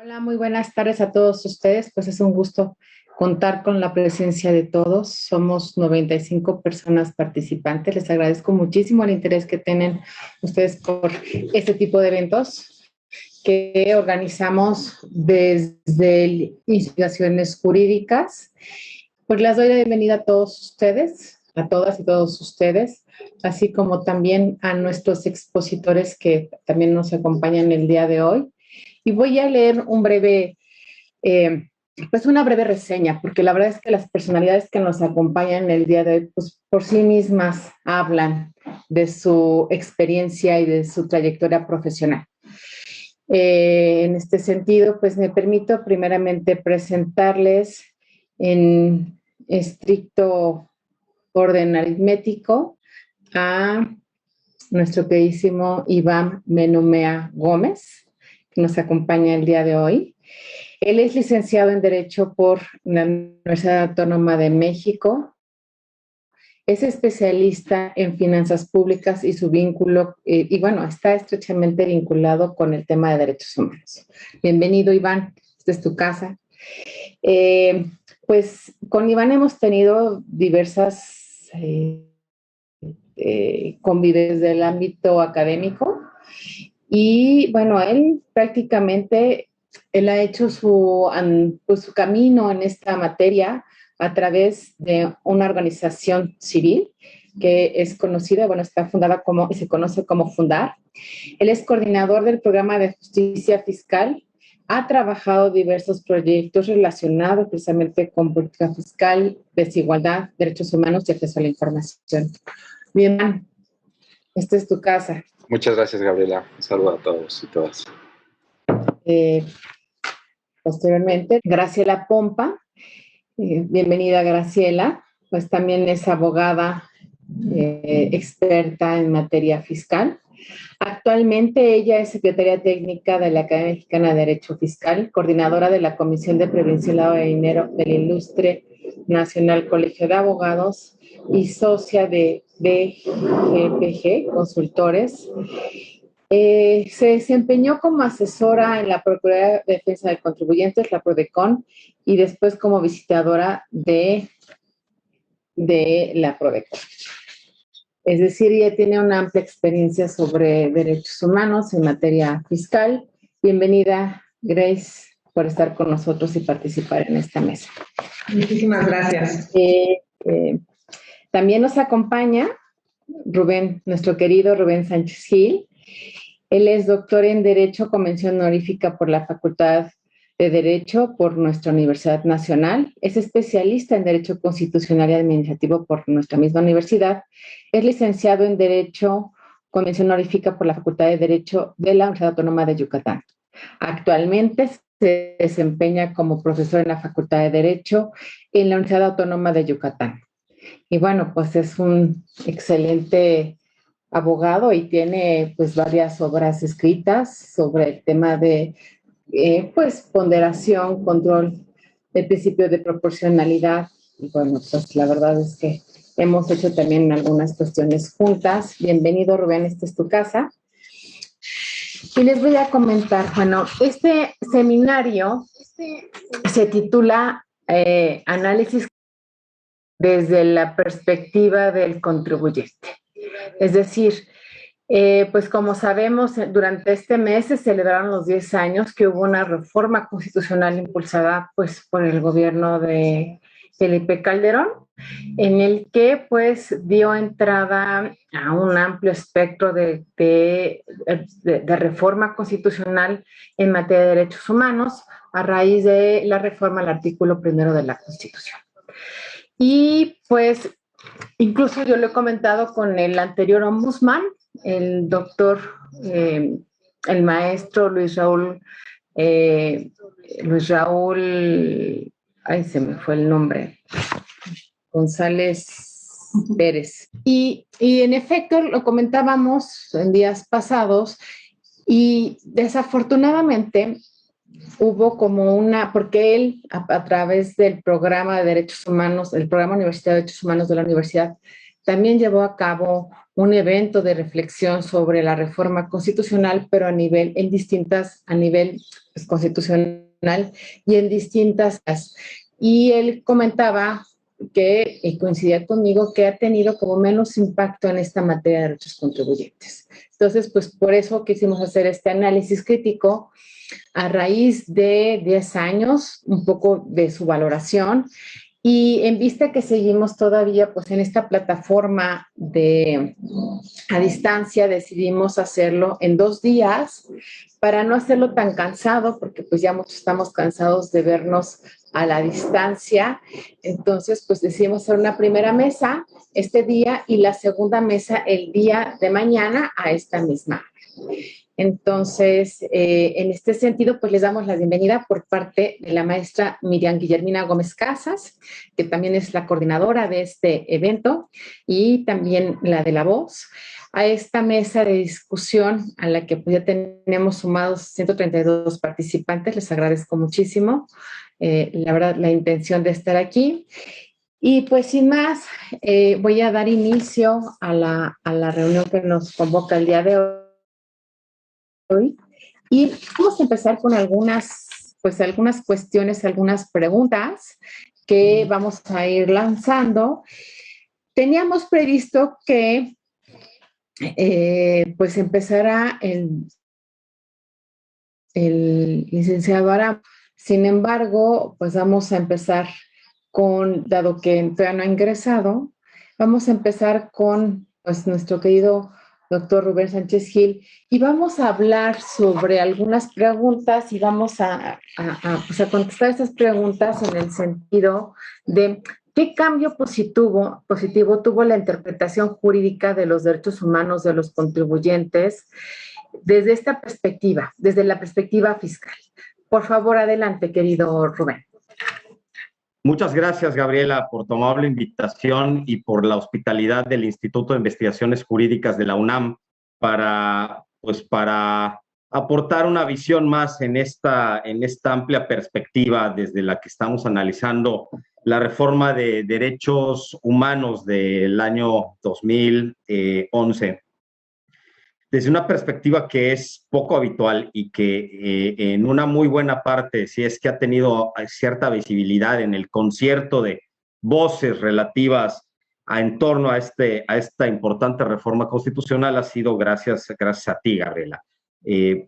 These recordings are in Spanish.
Hola, muy buenas tardes a todos ustedes. Pues es un gusto contar con la presencia de todos. Somos 95 personas participantes. Les agradezco muchísimo el interés que tienen ustedes por este tipo de eventos que organizamos desde Investigaciones Jurídicas. Pues les doy la bienvenida a todos ustedes, a todas y todos ustedes, así como también a nuestros expositores que también nos acompañan el día de hoy. Y voy a leer pues una breve reseña, porque la verdad es que las personalidades que nos acompañan el día de hoy, pues por sí mismas hablan de su experiencia y de su trayectoria profesional. En este sentido, pues me permito primeramente presentarles en estricto orden aritmético a nuestro queridísimo Iván Menumea Gómez, que nos acompaña el día de hoy. Él es licenciado en Derecho por la Universidad Autónoma de México. Es especialista en finanzas públicas y su vínculo, está estrechamente vinculado con el tema de derechos humanos. Bienvenido, Iván. Esta es tu casa. Pues con Iván hemos tenido diversas convivencias del ámbito académico y bueno, él prácticamente él ha hecho su camino en esta materia a través de una organización civil que es conocida, está fundada como, y se conoce como Fundar. Él es coordinador del programa de justicia fiscal, ha trabajado diversos proyectos relacionados precisamente con política fiscal, desigualdad, derechos humanos y acceso a la información. Bien, esta es tu casa. Muchas gracias, Gabriela. Un saludo a todos y todas. Posteriormente, Graciela Pompa. Bienvenida, Graciela. Pues también es abogada experta en materia fiscal. Actualmente ella es secretaria técnica de la Academia Mexicana de Derecho Fiscal, coordinadora de la Comisión de Prevención del Lavado de Dinero del Ilustre Nacional Colegio de Abogados y socia de BGPG Consultores. Se desempeñó como asesora en la Procuraduría de Defensa de Contribuyentes, la PRODECON, y después como visitadora de la PRODECON. Es decir, ella tiene una amplia experiencia sobre derechos humanos en materia fiscal. Bienvenida, Grace, por estar con nosotros y participar en esta mesa. Muchísimas gracias. También nos acompaña Rubén, nuestro querido Rubén Sánchez Gil. Él es doctor en Derecho con mención honorífica por la Facultad de Derecho por nuestra Universidad Nacional. Es especialista en Derecho Constitucional y Administrativo por nuestra misma universidad. Es licenciado en Derecho con mención honorífica por la Facultad de Derecho de la Universidad Autónoma de Yucatán. Actualmente se desempeña como profesor en la Facultad de Derecho en la Universidad Autónoma de Yucatán. Y bueno, pues es un excelente abogado y tiene pues varias obras escritas sobre el tema de ponderación, control del principio de proporcionalidad. Y bueno, pues la verdad es que hemos hecho también algunas cuestiones juntas. Bienvenido, Rubén, esta es tu casa. Y les voy a comentar, bueno, este seminario se titula Análisis desde la perspectiva del contribuyente. Es decir, pues como sabemos, durante este mes se celebraron los 10 años que hubo una reforma constitucional impulsada pues por el gobierno de Felipe Calderón, en el que pues dio entrada a un amplio espectro de reforma constitucional en materia de derechos humanos a raíz de la reforma al artículo 1 de la Constitución. Y pues incluso yo lo he comentado con el anterior ombudsman, el doctor, el maestro Luis Raúl, ay, se me fue el nombre, González Pérez. Y en efecto lo comentábamos en días pasados y desafortunadamente hubo como porque él a través del programa de derechos humanos, el programa Universidad de Derechos Humanos de la universidad, también llevó a cabo un evento de reflexión sobre la reforma constitucional, pero a nivel pues, constitucional y en distintas. Y él comentaba que, y coincidía conmigo, que ha tenido como menos impacto en esta materia de derechos contribuyentes. Entonces, pues por eso quisimos hacer este análisis crítico a raíz de 10 años, un poco de su valoración, y en vista que seguimos todavía pues en esta plataforma a distancia, decidimos hacerlo en 2 días para no hacerlo tan cansado, porque pues ya muchos estamos cansados de vernos a la distancia. Entonces, pues decidimos hacer una primera mesa este día y la segunda mesa el día de mañana a esta misma. Entonces, en este sentido, pues les damos la bienvenida por parte de la maestra Miriam Guillermina Gómez Casas, que también es la coordinadora de este evento, y también la de la voz, a esta mesa de discusión a la que pues, ya tenemos sumados 132 participantes. Les agradezco muchísimo, la verdad, la intención de estar aquí. Y pues sin más, voy a dar inicio a la reunión que nos convoca el día de hoy. Y vamos a empezar con algunas cuestiones, algunas preguntas que vamos a ir lanzando. Teníamos previsto que pues empezara el licenciado Aram. Sin embargo, pues vamos a empezar dado que todavía no ha ingresado, vamos a empezar con pues, nuestro querido doctor Rubén Sánchez Gil, y vamos a hablar sobre algunas preguntas y vamos a contestar estas preguntas en el sentido de qué cambio positivo tuvo la interpretación jurídica de los derechos humanos de los contribuyentes desde esta perspectiva, desde la perspectiva fiscal. Por favor, adelante, querido Rubén. Muchas gracias, Gabriela, por tu amable invitación y por la hospitalidad del Instituto de Investigaciones Jurídicas de la UNAM para aportar una visión más en esta amplia perspectiva desde la que estamos analizando la reforma de derechos humanos del año 2011. Desde una perspectiva que es poco habitual y que en una muy buena parte, si es que ha tenido cierta visibilidad en el concierto de voces relativas en torno a esta importante reforma constitucional, ha sido gracias a ti, Gabriela,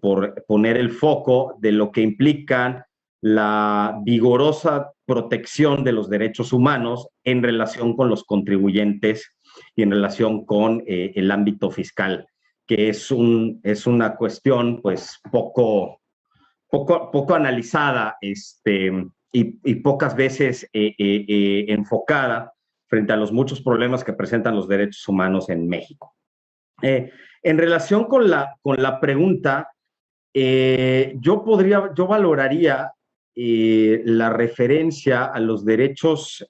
por poner el foco de lo que implican la vigorosa protección de los derechos humanos en relación con los contribuyentes y en relación con el ámbito fiscal, que es una cuestión pues poco analizada y pocas veces enfocada frente a los muchos problemas que presentan los derechos humanos en México. En relación con la pregunta, yo valoraría la referencia a los derechos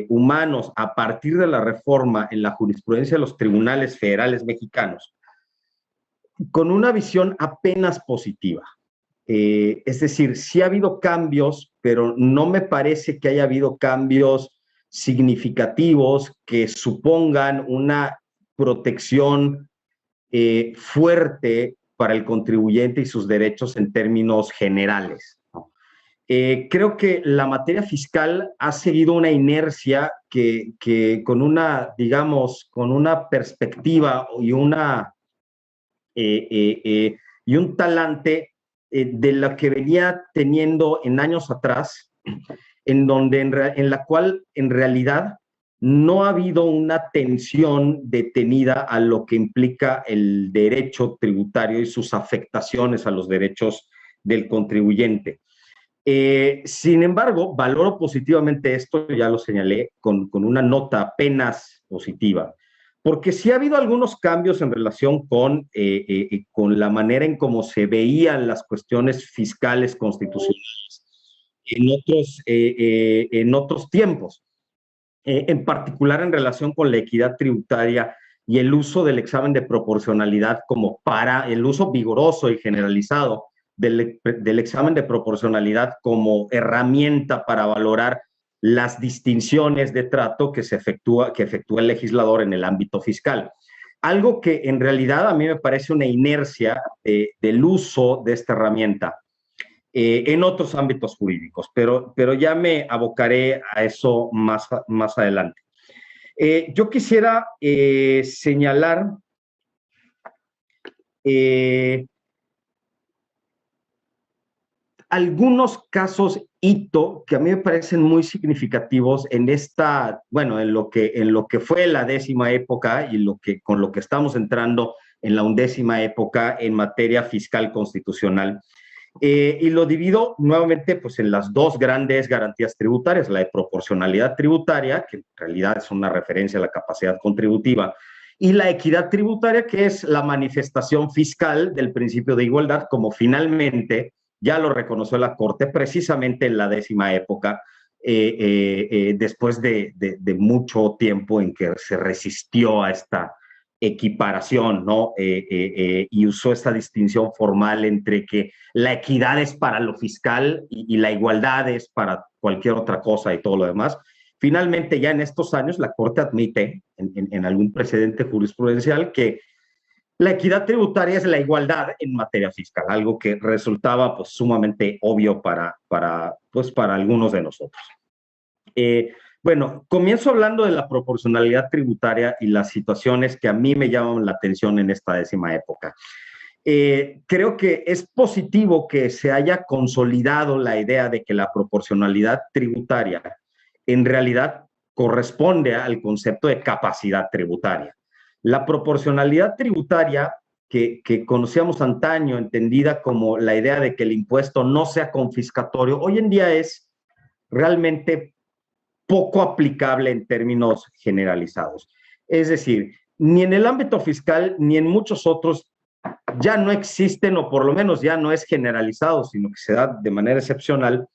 humanos a partir de la reforma en la jurisprudencia de los tribunales federales mexicanos con una visión apenas positiva. Es decir, sí ha habido cambios, pero no me parece que haya habido cambios significativos que supongan una protección fuerte para el contribuyente y sus derechos en términos generales. Creo que la materia fiscal ha seguido una inercia que con una perspectiva y un talante de la que venía teniendo en años atrás, en la cual en realidad no ha habido una atención detenida a lo que implica el derecho tributario y sus afectaciones a los derechos del contribuyente. Sin embargo, valoro positivamente esto, ya lo señalé, con una nota apenas positiva, porque sí ha habido algunos cambios en relación con la manera en cómo se veían las cuestiones fiscales constitucionales en otros tiempos, en particular en relación con la equidad tributaria y el uso del examen de proporcionalidad el uso vigoroso y generalizado del examen de proporcionalidad como herramienta para valorar las distinciones de trato que efectúa el legislador en el ámbito fiscal. algo que en realidad a mí me parece una inercia del uso de esta herramienta en otros ámbitos jurídicos, pero ya me abocaré a eso más adelante. Yo quisiera señalar algunos casos hito que a mí me parecen muy significativos en esta, bueno, en lo que fue la 10ª época y con lo que estamos entrando en la 11ª época en materia fiscal constitucional. Y lo divido nuevamente pues, en las dos grandes garantías tributarias, la de proporcionalidad tributaria, que en realidad es una referencia a la capacidad contributiva, y la equidad tributaria, que es la manifestación fiscal del principio de igualdad, como finalmente ya lo reconoció la Corte precisamente en la 10ª época, después de mucho tiempo en que se resistió a esta equiparación, ¿no? Y usó esta distinción formal entre que la equidad es para lo fiscal y la igualdad es para cualquier otra cosa y todo lo demás. Finalmente, ya en estos años, la Corte admite en algún precedente jurisprudencial que la equidad tributaria es la igualdad en materia fiscal, algo que resultaba pues, sumamente obvio para algunos de nosotros. Bueno, comienzo hablando de la proporcionalidad tributaria y las situaciones que a mí me llaman la atención en esta 10ª época. Creo que es positivo que se haya consolidado la idea de que la proporcionalidad tributaria en realidad corresponde al concepto de capacidad tributaria. La proporcionalidad tributaria que conocíamos antaño, entendida como la idea de que el impuesto no sea confiscatorio, hoy en día es realmente poco aplicable en términos generalizados. Es decir, ni en el ámbito fiscal ni en muchos otros ya no existen, o por lo menos ya no es generalizado, sino que se da de manera excepcional,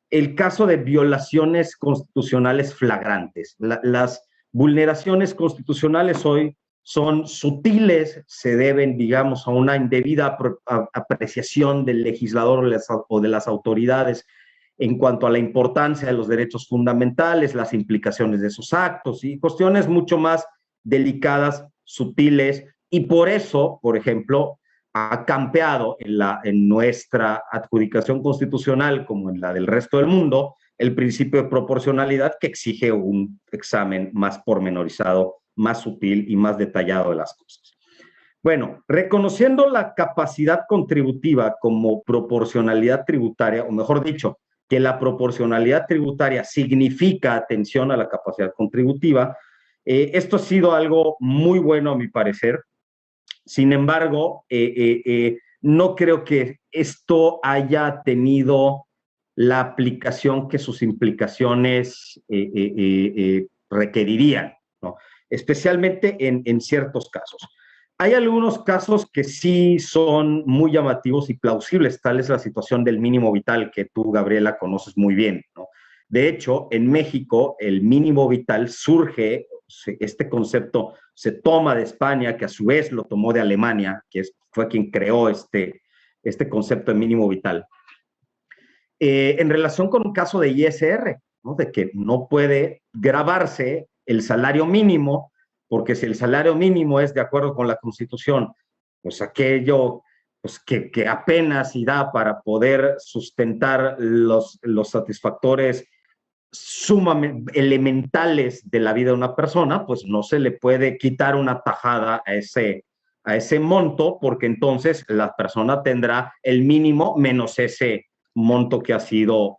el caso de violaciones constitucionales flagrantes. Las vulneraciones constitucionales hoy son sutiles, se deben, digamos, a una indebida apreciación del legislador o de las autoridades en cuanto a la importancia de los derechos fundamentales, las implicaciones de esos actos y cuestiones mucho más delicadas, sutiles, y por eso, por ejemplo, ha campeado en nuestra adjudicación constitucional, como en la del resto del mundo, el principio de proporcionalidad que exige un examen más pormenorizado, más sutil y más detallado de las cosas. Bueno, reconociendo la capacidad contributiva como proporcionalidad tributaria, o mejor dicho, que la proporcionalidad tributaria significa atención a la capacidad contributiva, esto ha sido algo muy bueno a mi parecer. Sin embargo, no creo que esto haya tenido la aplicación que sus implicaciones requerirían, ¿no? Especialmente en ciertos casos. Hay algunos casos que sí son muy llamativos y plausibles, tal es la situación del mínimo vital, que tú, Gabriela, conoces muy bien, ¿no? De hecho, en México, el mínimo vital surge, este concepto se toma de España, que a su vez lo tomó de Alemania, que fue quien creó este concepto de mínimo vital, en relación con un caso de ISR, ¿no? De que no puede gravarse el salario mínimo, porque si el salario mínimo es de acuerdo con la Constitución, pues aquello pues que apenas y da para poder sustentar los satisfactores sumamente elementales de la vida de una persona, pues no se le puede quitar una tajada a ese monto, porque entonces la persona tendrá el mínimo menos ese monto que ha sido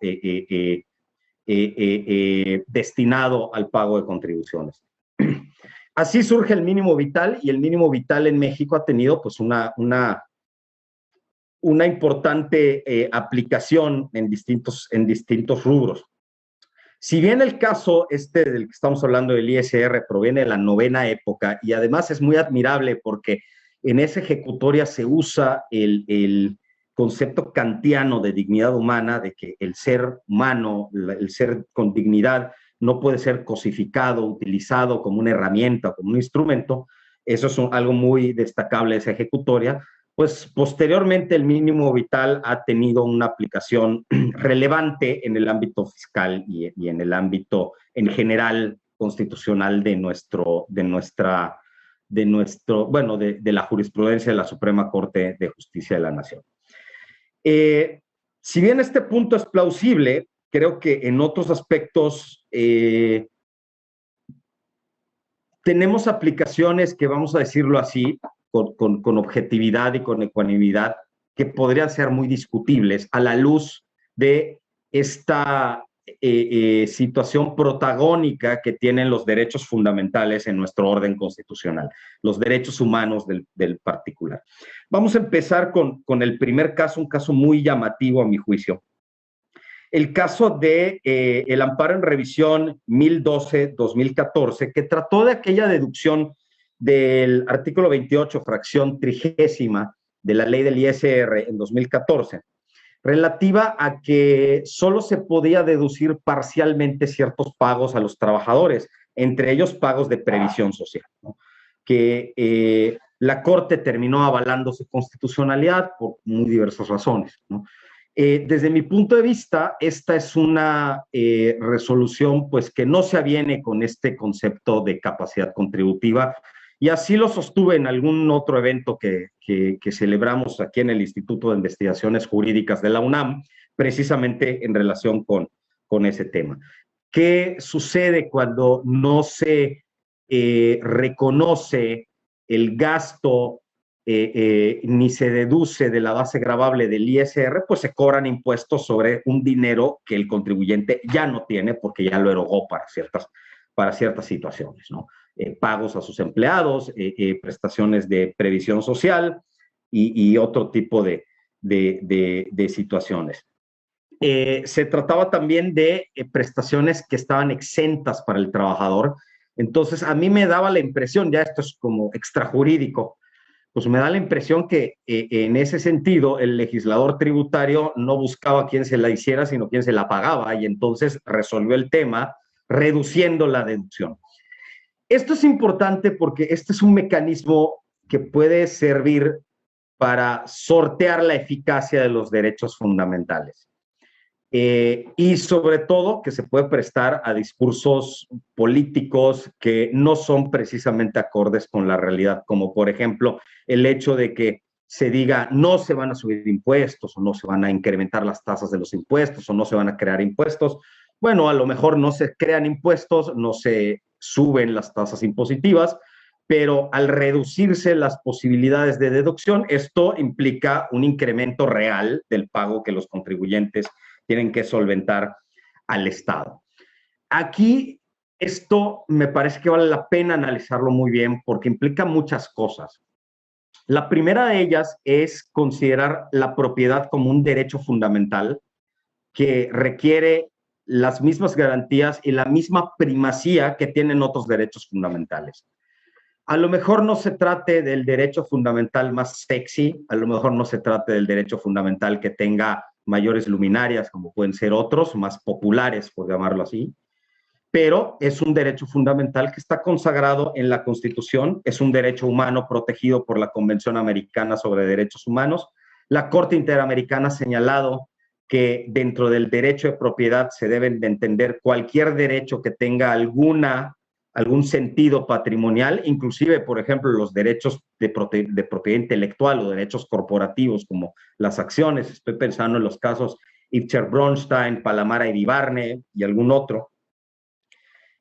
destinado al pago de contribuciones. Así surge el mínimo vital, y el mínimo vital en México ha tenido pues una importante aplicación en distintos rubros. Si bien el caso del que estamos hablando del ISR proviene de la 9ª época, y además es muy admirable porque en esa ejecutoria se usa el concepto kantiano de dignidad humana, de que el ser humano, el ser con dignidad, no puede ser cosificado, utilizado como una herramienta, como un instrumento. Eso es algo muy destacable de esa ejecutoria. Pues posteriormente el mínimo vital ha tenido una aplicación relevante en el ámbito fiscal y en el ámbito en general constitucional de nuestra de la jurisprudencia de la Suprema Corte de Justicia de la Nación. Si bien este punto es plausible, creo que en otros aspectos tenemos aplicaciones que, vamos a decirlo así, con objetividad y con ecuanimidad, que podrían ser muy discutibles a la luz de esta situación protagónica que tienen los derechos fundamentales en nuestro orden constitucional, los derechos humanos del particular. Vamos a empezar con el primer caso, un caso muy llamativo a mi juicio. El caso de el amparo en revisión 1012-2014, que trató de aquella deducción del artículo 28, fracción 30ª de la ley del ISR en 2014, relativa a que solo se podía deducir parcialmente ciertos pagos a los trabajadores, entre ellos pagos de previsión social, ¿no? Que la Corte terminó avalando su constitucionalidad por muy diversas razones, ¿no? Desde mi punto de vista, esta es una resolución pues, que no se aviene con este concepto de capacidad contributiva, y así lo sostuve en algún otro evento que celebramos aquí en el Instituto de Investigaciones Jurídicas de la UNAM, precisamente en relación con ese tema. ¿Qué sucede cuando no se reconoce el gasto ni se deduce de la base gravable del ISR? Pues se cobran impuestos sobre un dinero que el contribuyente ya no tiene porque ya lo erogó para ciertas situaciones, ¿no? Pagos a sus empleados, prestaciones de previsión social y otro tipo de situaciones. Se trataba también de prestaciones que estaban exentas para el trabajador. Entonces, a mí me daba la impresión, ya esto es como extrajurídico, pues me da la impresión que en ese sentido el legislador tributario no buscaba quién se la hiciera, sino quién se la pagaba, y entonces resolvió el tema reduciendo la deducción. Esto es importante porque este es un mecanismo que puede servir para sortear la eficacia de los derechos fundamentales. Y sobre todo que se puede prestar a discursos políticos que no son precisamente acordes con la realidad, como por ejemplo el hecho de que se diga no se van a subir impuestos, o no se van a incrementar las tasas de los impuestos, o no se van a crear impuestos. Bueno, a lo mejor no se crean impuestos, no se suben las tasas impositivas, pero al reducirse las posibilidades de deducción, esto implica un incremento real del pago que los contribuyentes tienen que solventar al Estado. Aquí esto me parece que vale la pena analizarlo muy bien porque implica muchas cosas. La primera de ellas es considerar la propiedad como un derecho fundamental que requiere las mismas garantías y la misma primacía que tienen otros derechos fundamentales. A lo mejor no se trate del derecho fundamental más sexy, a lo mejor no se trate del derecho fundamental que tenga mayores luminarias, como pueden ser otros, más populares, por llamarlo así, pero es un derecho fundamental que está consagrado en la Constitución, es un derecho humano protegido por la Convención Americana sobre Derechos Humanos. La Corte Interamericana ha señalado que dentro del derecho de propiedad se deben de entender cualquier derecho que tenga algún sentido patrimonial, inclusive, por ejemplo, los derechos de propiedad intelectual o derechos corporativos como las acciones. Estoy pensando en los casos Ibcher-Bronstein, Palamara y Vivarne y algún otro,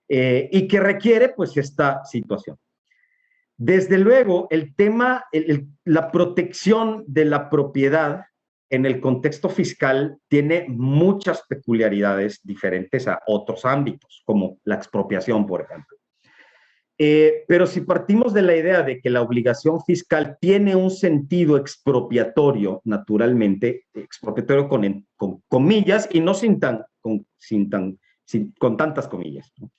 y que requiere pues esta situación. Desde luego, el tema, la protección de la propiedad en el contexto fiscal tiene muchas peculiaridades diferentes a otros ámbitos, como la expropiación, por ejemplo. Pero si partimos de la idea de que la obligación fiscal tiene un sentido expropiatorio, naturalmente, expropiatorio con comillas y no con tantas comillas, ¿no?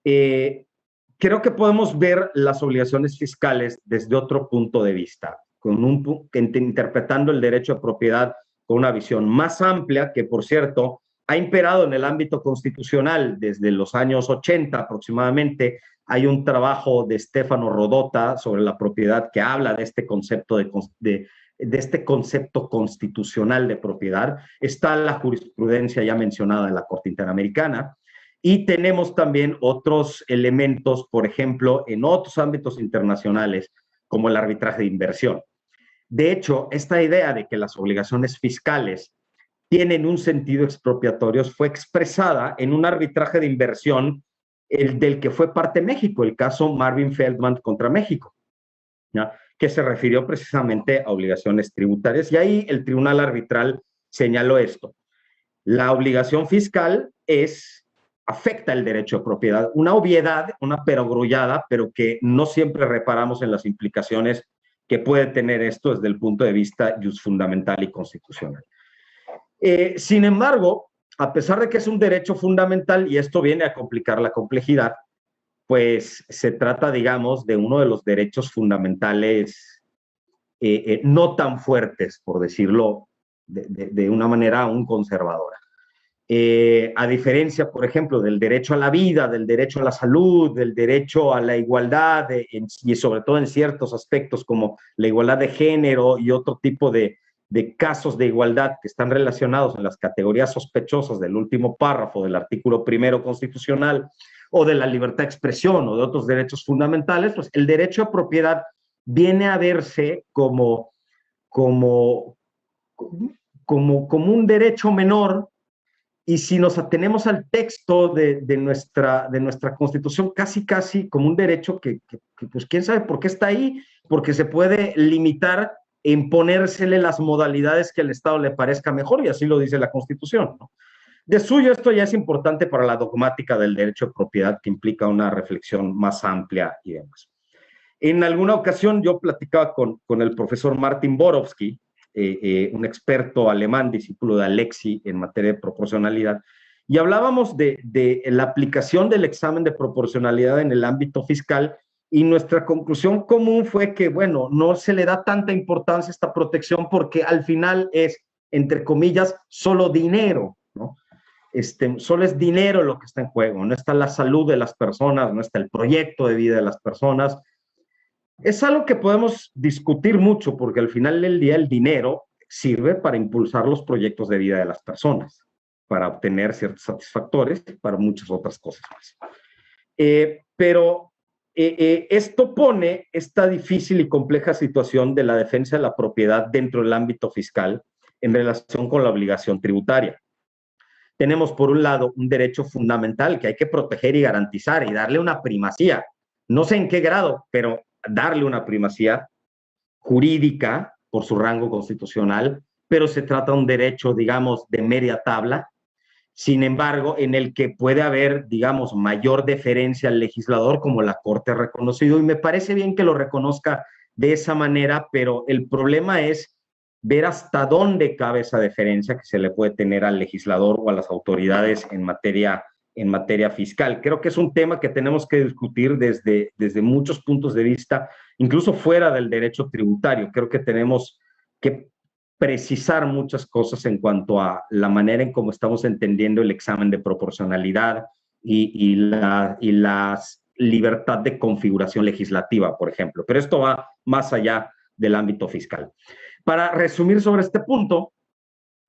Creo que podemos ver las obligaciones fiscales desde otro punto de vista, interpretando el derecho de propiedad con una visión más amplia, que por cierto ha imperado en el ámbito constitucional desde los años 80 aproximadamente. Hay un trabajo de Stefano Rodota sobre la propiedad que habla de este concepto de este concepto constitucional de propiedad. Está la jurisprudencia ya mencionada en la Corte Interamericana, Y tenemos también otros elementos, por ejemplo, en otros ámbitos internacionales, como el arbitraje de inversión. De hecho, esta idea de que las obligaciones fiscales tienen un sentido expropiatorio fue expresada en un arbitraje de inversión del que fue parte México, el caso Marvin Feldman contra México, ¿ya? Que se refirió precisamente a obligaciones tributarias. Y ahí el tribunal arbitral señaló esto. La obligación fiscal afecta el derecho de propiedad, una obviedad, una perogrullada, pero que no siempre reparamos en las implicaciones que puede tener esto desde el punto de vista fundamental y constitucional. Sin embargo, a pesar de que es un derecho fundamental, y esto viene a complicar la complejidad, pues se trata, digamos, de uno de los derechos fundamentales no tan fuertes, por decirlo de una manera aún conservadora. A diferencia, por ejemplo, del derecho a la vida, del derecho a la salud, del derecho a la igualdad, y sobre todo en ciertos aspectos como la igualdad de género y otro tipo de casos de igualdad que están relacionados en las categorías sospechosas del último párrafo del artículo 1 constitucional, o de la libertad de expresión o de otros derechos fundamentales, pues el derecho a propiedad viene a verse como un derecho menor. Y si nos atenemos al texto de nuestra Constitución, casi como un derecho que pues quién sabe por qué está ahí, porque se puede limitar e imponérsele las modalidades que al Estado le parezca mejor, y así lo dice la Constitución, ¿no? De suyo, esto ya es importante para la dogmática del derecho de propiedad, que implica una reflexión más amplia y demás. En alguna ocasión yo platicaba con el profesor Martin Borowski, un experto alemán, discípulo de Alexi en materia de proporcionalidad, y hablábamos de la aplicación del examen de proporcionalidad en el ámbito fiscal, y nuestra conclusión común fue que, bueno, no se le da tanta importancia a esta protección porque al final es, entre comillas, solo dinero, ¿no? Solo es dinero lo que está en juego, no está la salud de las personas, no está el proyecto de vida de las personas. Es algo que podemos discutir mucho porque al final del día el dinero sirve para impulsar los proyectos de vida de las personas, para obtener ciertos satisfactores, para muchas otras cosas más. Pero esto pone esta difícil y compleja situación de la defensa de la propiedad dentro del ámbito fiscal en relación con la obligación tributaria. Tenemos, por un lado, un derecho fundamental que hay que proteger y garantizar y darle una primacía. No sé en qué grado, pero darle una primacía jurídica por su rango constitucional, pero se trata de un derecho, digamos, de media tabla. Sin embargo, en el que puede haber, digamos, mayor deferencia al legislador, como la Corte ha reconocido, y me parece bien que lo reconozca de esa manera, pero el problema es ver hasta dónde cabe esa deferencia que se le puede tener al legislador o a las autoridades en materia fiscal. Creo que es un tema que tenemos que discutir desde muchos puntos de vista, incluso fuera del derecho tributario. Creo que tenemos que precisar muchas cosas en cuanto a la manera en cómo estamos entendiendo el examen de proporcionalidad y la libertad de configuración legislativa, por ejemplo. Pero esto va más allá del ámbito fiscal. Para resumir sobre este punto,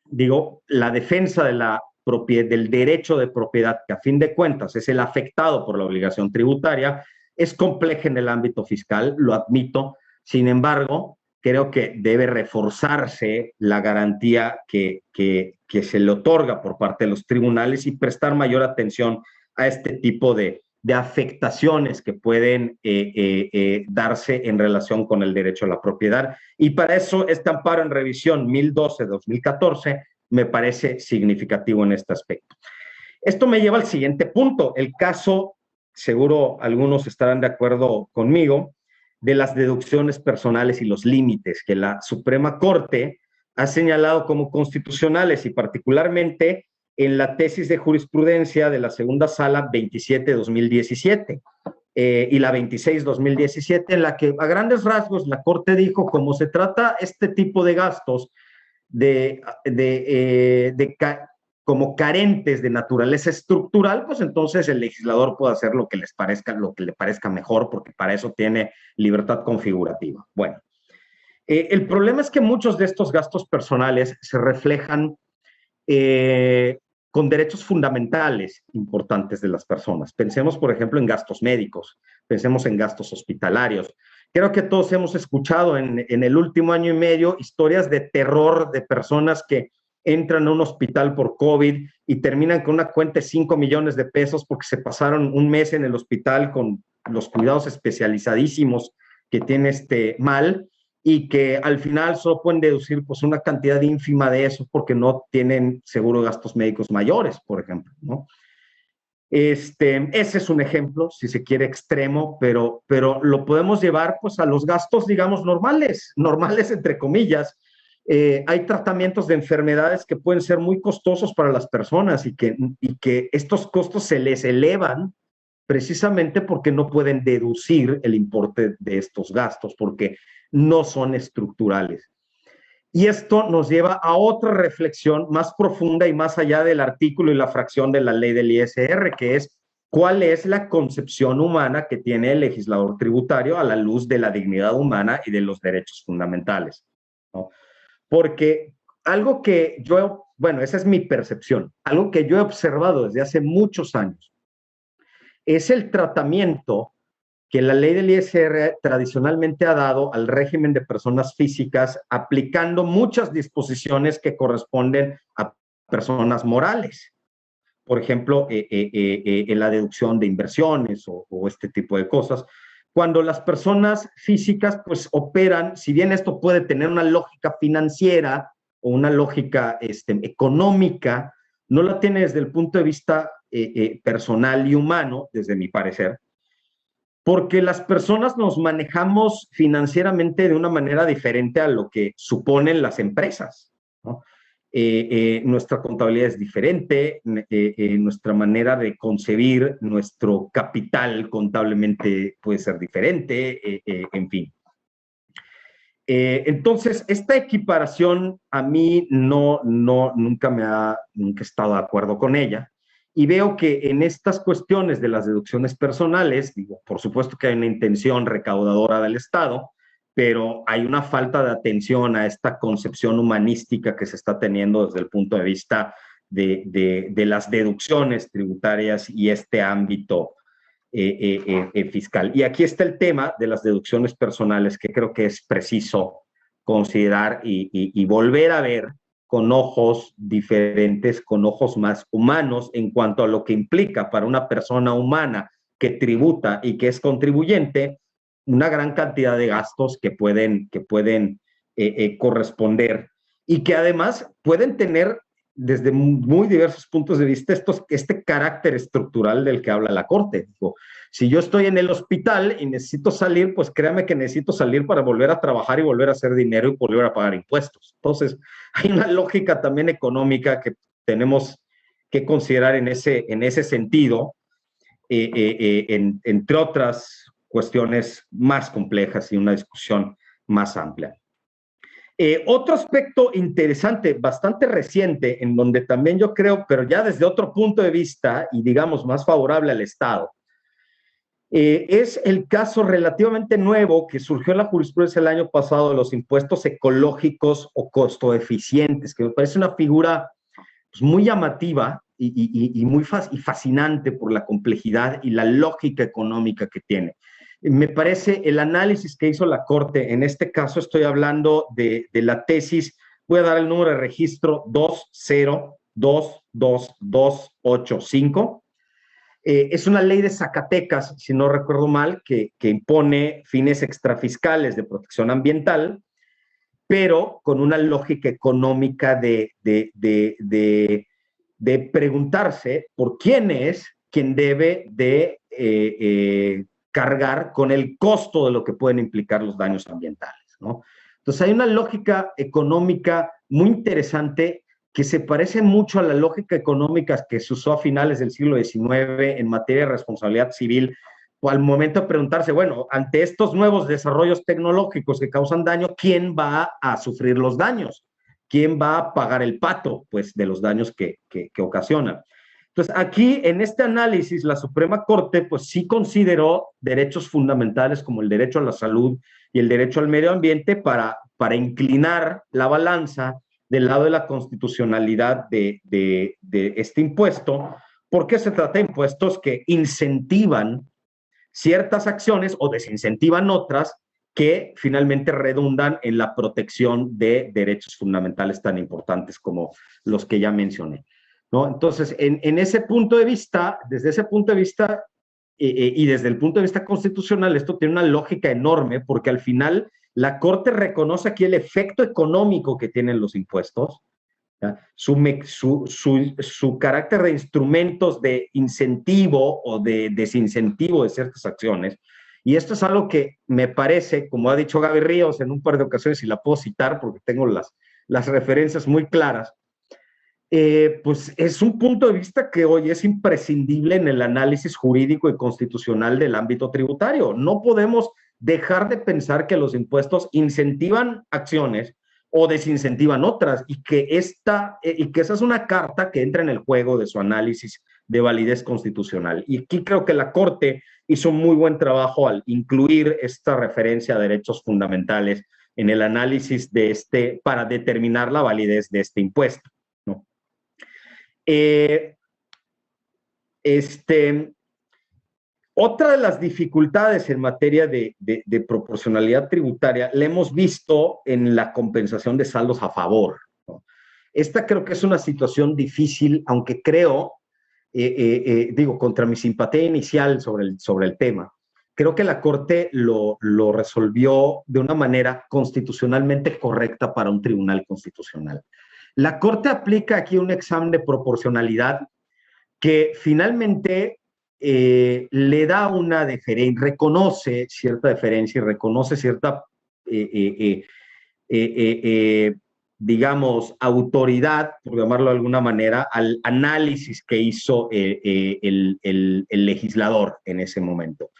digo, la defensa del derecho de propiedad, que a fin de cuentas es el afectado por la obligación tributaria, es compleja en el ámbito fiscal, lo admito. Sin embargo, creo que debe reforzarse la garantía que se le otorga por parte de los tribunales y prestar mayor atención a este tipo de afectaciones que pueden darse en relación con el derecho a la propiedad. Y para eso este amparo en revisión 1012-2014 me parece significativo en este aspecto. Esto me lleva al siguiente punto, el caso, seguro algunos estarán de acuerdo conmigo, de las deducciones personales y los límites que la Suprema Corte ha señalado como constitucionales, y particularmente en la tesis de jurisprudencia de la segunda sala 27-2017 y la 26-2017, en la que a grandes rasgos la Corte dijo, como se trata este tipo de gastos como carentes de naturaleza estructural, pues entonces el legislador puede hacer lo que le parezca mejor, porque para eso tiene libertad configurativa. Bueno, el problema es que muchos de estos gastos personales se reflejan con derechos fundamentales importantes de las personas. Pensemos, por ejemplo, en gastos médicos, pensemos en gastos hospitalarios. Creo que todos hemos escuchado en el último año y medio historias de terror de personas que entran a un hospital por COVID y terminan con una cuenta de 5 millones de pesos porque se pasaron un mes en el hospital con los cuidados especializadísimos que tiene este mal, y que al final solo pueden deducir pues una cantidad ínfima de eso porque no tienen seguro de gastos médicos mayores, por ejemplo, ¿no? Ese es un ejemplo, si se quiere, extremo, pero lo podemos llevar pues a los gastos, digamos, normales entre comillas. Hay tratamientos de enfermedades que pueden ser muy costosos para las personas y que estos costos se les elevan precisamente porque no pueden deducir el importe de estos gastos, porque no son estructurales. Y esto nos lleva a otra reflexión más profunda y más allá del artículo y la fracción de la ley del ISR, que es cuál es la concepción humana que tiene el legislador tributario a la luz de la dignidad humana y de los derechos fundamentales, ¿no? Porque algo que yo, bueno, esa es mi percepción, algo que yo he observado desde hace muchos años, es el tratamiento que la ley del ISR tradicionalmente ha dado al régimen de personas físicas, aplicando muchas disposiciones que corresponden a personas morales. Por ejemplo, en la deducción de inversiones o este tipo de cosas. Cuando las personas físicas pues operan, si bien esto puede tener una lógica financiera o una lógica económica, no la tiene desde el punto de vista personal y humano, desde mi parecer, porque las personas nos manejamos financieramente de una manera diferente a lo que suponen las empresas, ¿no? Nuestra contabilidad es diferente, nuestra manera de concebir nuestro capital contablemente puede ser diferente, en fin. Entonces, esta equiparación a mí nunca he estado de acuerdo con ella. Y veo que en estas cuestiones de las deducciones personales, digo, por supuesto que hay una intención recaudadora del Estado, pero hay una falta de atención a esta concepción humanística que se está teniendo desde el punto de vista de las deducciones tributarias y este ámbito fiscal. Y aquí está el tema de las deducciones personales, que creo que es preciso considerar y volver a ver con ojos diferentes, con ojos más humanos en cuanto a lo que implica para una persona humana que tributa y que es contribuyente una gran cantidad de gastos que pueden corresponder y que además pueden tener desde muy diversos puntos de vista este carácter estructural del que habla la Corte. Digo, si yo estoy en el hospital y necesito salir, pues créame que necesito salir para volver a trabajar y volver a hacer dinero y volver a pagar impuestos. Entonces, hay una lógica también económica que tenemos que considerar en ese sentido, entre otras cuestiones más complejas y una discusión más amplia. Otro aspecto interesante, bastante reciente, en donde también yo creo, pero ya desde otro punto de vista y digamos más favorable al Estado, es el caso relativamente nuevo que surgió en la jurisprudencia el año pasado de los impuestos ecológicos o costoeficientes, que me parece una figura pues, muy llamativa y muy fascinante por la complejidad y la lógica económica que tiene. Me parece el análisis que hizo la Corte, en este caso estoy hablando de la tesis, voy a dar el número de registro 20222285. Es una ley de Zacatecas, si no recuerdo mal, que impone fines extrafiscales de protección ambiental, pero con una lógica económica de preguntarse por quién es quien debe de cargar con el costo de lo que pueden implicar los daños ambientales, ¿no? Entonces hay una lógica económica muy interesante que se parece mucho a la lógica económica que se usó a finales del siglo XIX en materia de responsabilidad civil, o al momento de preguntarse, bueno, ante estos nuevos desarrollos tecnológicos que causan daño, ¿quién va a sufrir los daños? ¿Quién va a pagar el pato, pues, de los daños que ocasionan? Entonces, aquí, en este análisis, la Suprema Corte, pues, sí consideró derechos fundamentales como el derecho a la salud y el derecho al medio ambiente para inclinar la balanza del lado de la constitucionalidad de este impuesto, porque se trata de impuestos que incentivan ciertas acciones o desincentivan otras que finalmente redundan en la protección de derechos fundamentales tan importantes como los que ya mencioné, ¿no? Entonces, en ese punto de vista, desde ese punto de vista y desde el punto de vista constitucional, esto tiene una lógica enorme porque al final la Corte reconoce aquí el efecto económico que tienen los impuestos, su carácter de instrumentos de incentivo o de desincentivo de ciertas acciones. Y esto es algo que me parece, como ha dicho Gaby Ríos en un par de ocasiones, y la puedo citar porque tengo las referencias muy claras, pues es un punto de vista que hoy es imprescindible en el análisis jurídico y constitucional del ámbito tributario. No podemos dejar de pensar que los impuestos incentivan acciones o desincentivan otras, y que esa es una carta que entra en el juego de su análisis de validez constitucional. Y aquí creo que la Corte hizo un muy buen trabajo al incluir esta referencia a derechos fundamentales en el análisis para determinar la validez de este impuesto, ¿no? Otra de las dificultades en materia de proporcionalidad tributaria la hemos visto en la compensación de saldos a favor, ¿no? Esta creo que es una situación difícil, aunque creo, digo, contra mi simpatía inicial sobre el tema, creo que la Corte lo resolvió de una manera constitucionalmente correcta para un tribunal constitucional. La Corte aplica aquí un examen de proporcionalidad que finalmente le da una deferencia, reconoce cierta deferencia y reconoce cierta, digamos, autoridad, por llamarlo de alguna manera, al análisis que hizo el legislador en ese momento.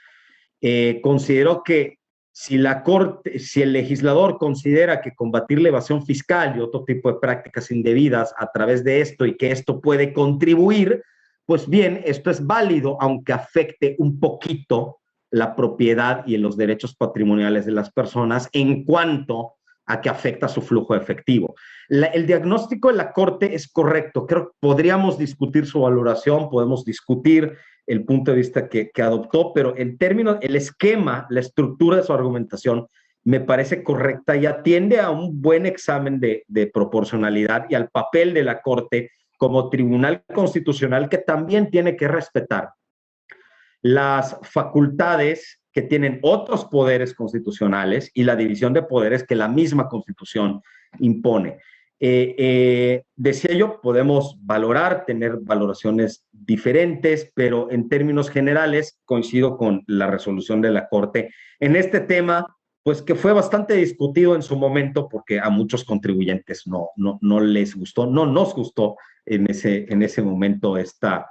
Consideró que si el legislador considera que combatir la evasión fiscal y otro tipo de prácticas indebidas a través de esto y que esto puede contribuir, pues bien, esto es válido, aunque afecte un poquito la propiedad y los derechos patrimoniales de las personas en cuanto a que afecta su flujo efectivo. El diagnóstico de la Corte es correcto. Creo que podríamos discutir su valoración, podemos discutir el punto de vista que adoptó, pero en términos, el esquema, la estructura de su argumentación me parece correcta y atiende a un buen examen de proporcionalidad y al papel de la Corte como tribunal constitucional, que también tiene que respetar las facultades que tienen otros poderes constitucionales y la división de poderes que la misma Constitución impone. Decía yo, podemos tener valoraciones diferentes, pero en términos generales coincido con la resolución de la Corte en este tema, pues que fue bastante discutido en su momento porque a muchos contribuyentes no les gustó, no nos gustó en ese momento esta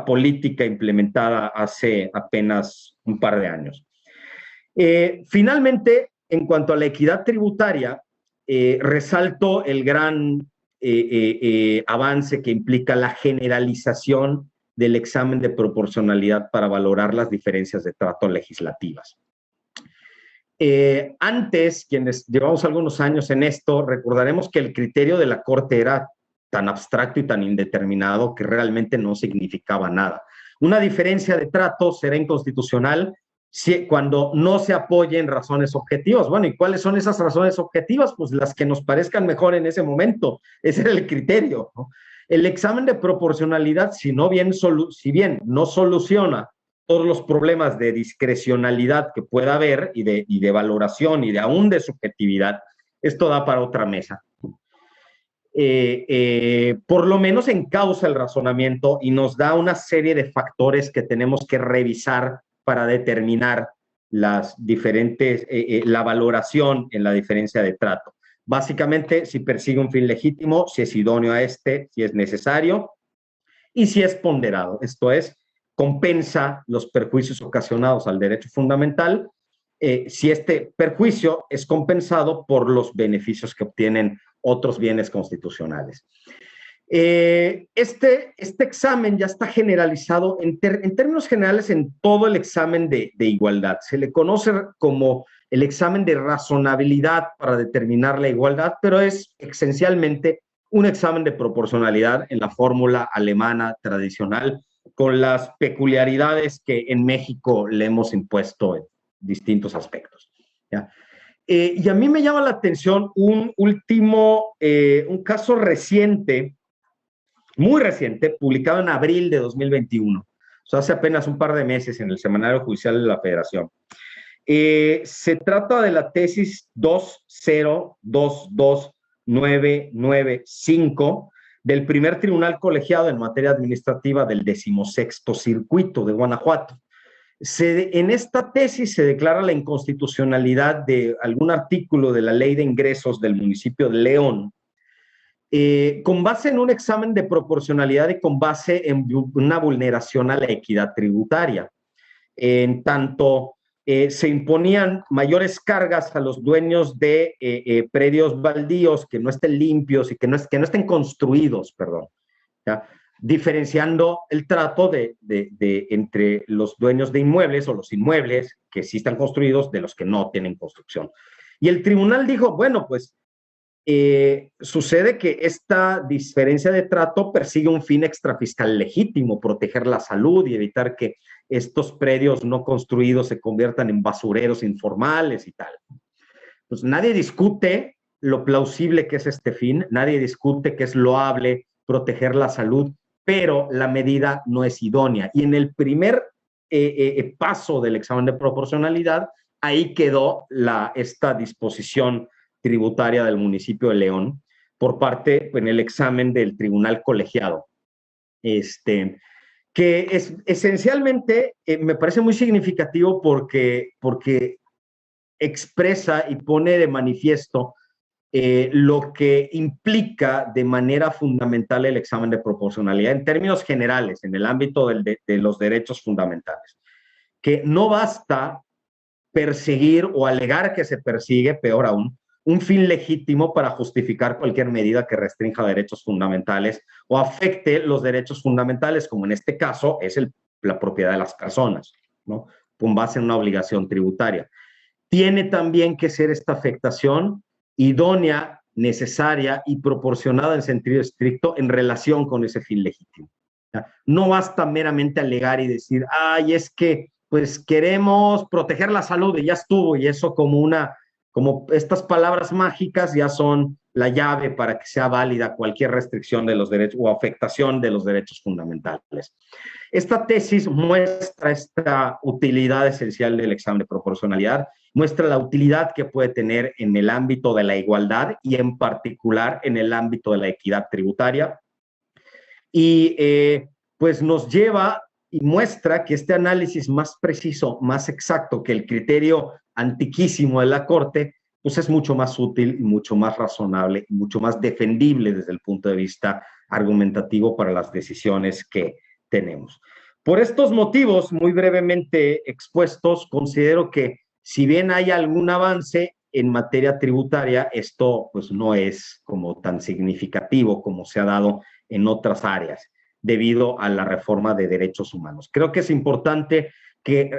política implementada hace apenas un par de años. Finalmente, en cuanto a la equidad tributaria, resalto el gran avance que implica la generalización del examen de proporcionalidad para valorar las diferencias de trato legislativas. Antes, quienes llevamos algunos años en esto, recordaremos que el criterio de la Corte era tan abstracto y tan indeterminado que realmente no significaba nada. Una diferencia de trato será inconstitucional cuando no se apoye en razones objetivas. Bueno, ¿y cuáles son esas razones objetivas? Pues las que nos parezcan mejor en ese momento. Ese era el criterio, ¿no? El examen de proporcionalidad, si bien no soluciona todos los problemas de discrecionalidad que pueda haber y de valoración y aún de subjetividad, esto da para otra mesa. Por lo menos encausa el razonamiento y nos da una serie de factores que tenemos que revisar para determinar las diferentes, la valoración en la diferencia de trato. Básicamente, si persigue un fin legítimo, si es idóneo a si es necesario y si es ponderado. Esto es, compensa los perjuicios ocasionados al derecho fundamental, si este perjuicio es compensado por los beneficios que obtienen otros bienes constitucionales. Este examen ya está generalizado en términos generales en todo el examen de igualdad. Se le conoce como el examen de razonabilidad para determinar la igualdad, pero es esencialmente un examen de proporcionalidad en la fórmula alemana tradicional, con las peculiaridades que en México le hemos impuesto en distintos aspectos. ¿Ya? Y a mí me llama la atención un caso reciente, muy reciente, publicado en abril de 2021, o sea, hace apenas un par de meses en el Semanario Judicial de la Federación. Se trata de la tesis 2022995 del primer tribunal colegiado en materia administrativa del 16º Circuito de Guanajuato. En esta tesis se declara la inconstitucionalidad de algún artículo de la Ley de Ingresos del municipio de León, con base en un examen de proporcionalidad y con base en una vulneración a la equidad tributaria. En tanto, se imponían mayores cargas a los dueños de predios baldíos que no estén limpios y que no estén construidos, perdón, ¿ya? Diferenciando el trato entre los dueños de inmuebles o los inmuebles que sí están construidos de los que no tienen construcción. Y el tribunal dijo, bueno, pues sucede que esta diferencia de trato persigue un fin extrafiscal legítimo, proteger la salud y evitar que estos predios no construidos se conviertan en basureros informales y tal. Pues nadie discute lo plausible que es este fin, nadie discute que es loable proteger la salud, pero la medida no es idónea. Y en el primer paso del examen de proporcionalidad, ahí quedó esta disposición tributaria del municipio de León por parte, en el examen del tribunal colegiado. Que es esencialmente me parece muy significativo porque expresa y pone de manifiesto lo que implica de manera fundamental el examen de proporcionalidad en términos generales, en el ámbito de los derechos fundamentales. Que no basta perseguir o alegar que se persigue, peor aún, un fin legítimo para justificar cualquier medida que restrinja derechos fundamentales o afecte los derechos fundamentales, como en este caso es la propiedad de las personas, ¿no? Con base en una obligación tributaria. Tiene también que ser esta afectación idónea, necesaria y proporcionada en sentido estricto en relación con ese fin legítimo. No basta meramente alegar y decir, ay, es que pues queremos proteger la salud y ya estuvo, y eso como estas palabras mágicas ya son la llave para que sea válida cualquier restricción de los derechos o afectación de los derechos fundamentales. Esta tesis muestra esta utilidad esencial del examen de proporcionalidad, muestra la utilidad que puede tener en el ámbito de la igualdad y en particular en el ámbito de la equidad tributaria. Y pues nos lleva y muestra que este análisis más preciso, más exacto que el criterio antiquísimo de la Corte, pues es mucho más útil y mucho más razonable y mucho más defendible desde el punto de vista argumentativo para las decisiones que tenemos. Por estos motivos, muy brevemente expuestos, considero que si bien hay algún avance en materia tributaria, esto pues no es como tan significativo como se ha dado en otras áreas, debido a la reforma de derechos humanos. Creo que es importante que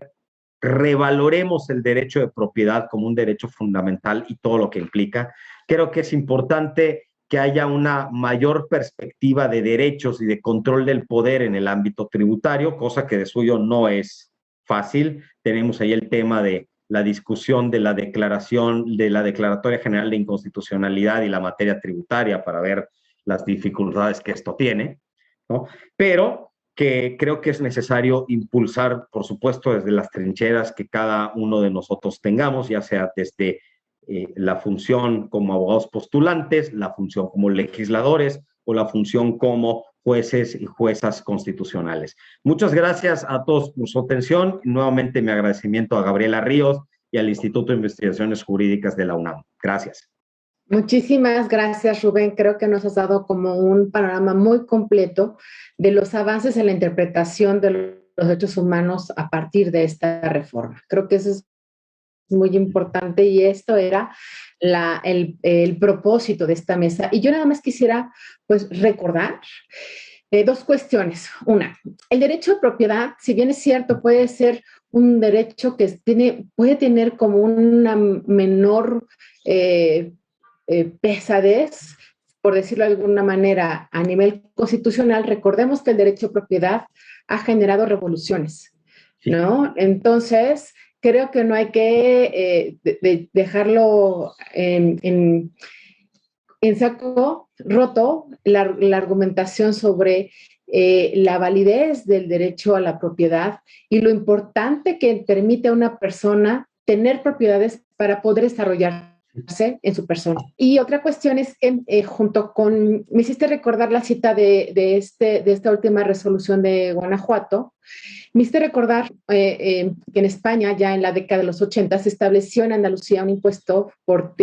revaloremos el derecho de propiedad como un derecho fundamental y todo lo que implica. Creo que es importante que haya una mayor perspectiva de derechos y de control del poder en el ámbito tributario, cosa que de suyo no es fácil. Tenemos ahí el tema de la discusión de la Declaratoria General de Inconstitucionalidad y la materia tributaria para ver las dificultades que esto tiene, ¿no? Pero que creo que es necesario impulsar, por supuesto, desde las trincheras que cada uno de nosotros tengamos, ya sea desde la función como abogados postulantes, la función como legisladores o la función como jueces y juezas constitucionales. Muchas gracias a todos por su atención. Nuevamente mi agradecimiento a Gabriela Ríos y al Instituto de Investigaciones Jurídicas de la UNAM. Gracias. Muchísimas gracias, Rubén. Creo que nos has dado como un panorama muy completo de los avances en la interpretación de los derechos humanos a partir de esta reforma. Creo que eso es muy importante y esto era el propósito de esta mesa. Y yo nada más quisiera pues recordar Dos cuestiones. Una, el derecho de propiedad, si bien es cierto, puede ser un derecho que puede tener como una menor pesadez, por decirlo de alguna manera, a nivel constitucional. Recordemos que el derecho de propiedad ha generado revoluciones, ¿no? Entonces, creo que no hay que dejarlo en saco roto la argumentación sobre la validez del derecho a la propiedad y lo importante que permite a una persona tener propiedades para poder desarrollarse en su persona. Y otra cuestión es que me hiciste recordar la cita de esta última resolución de Guanajuato. Me hiciste recordar que en España, ya en la década de los 80, se estableció en Andalucía un impuesto por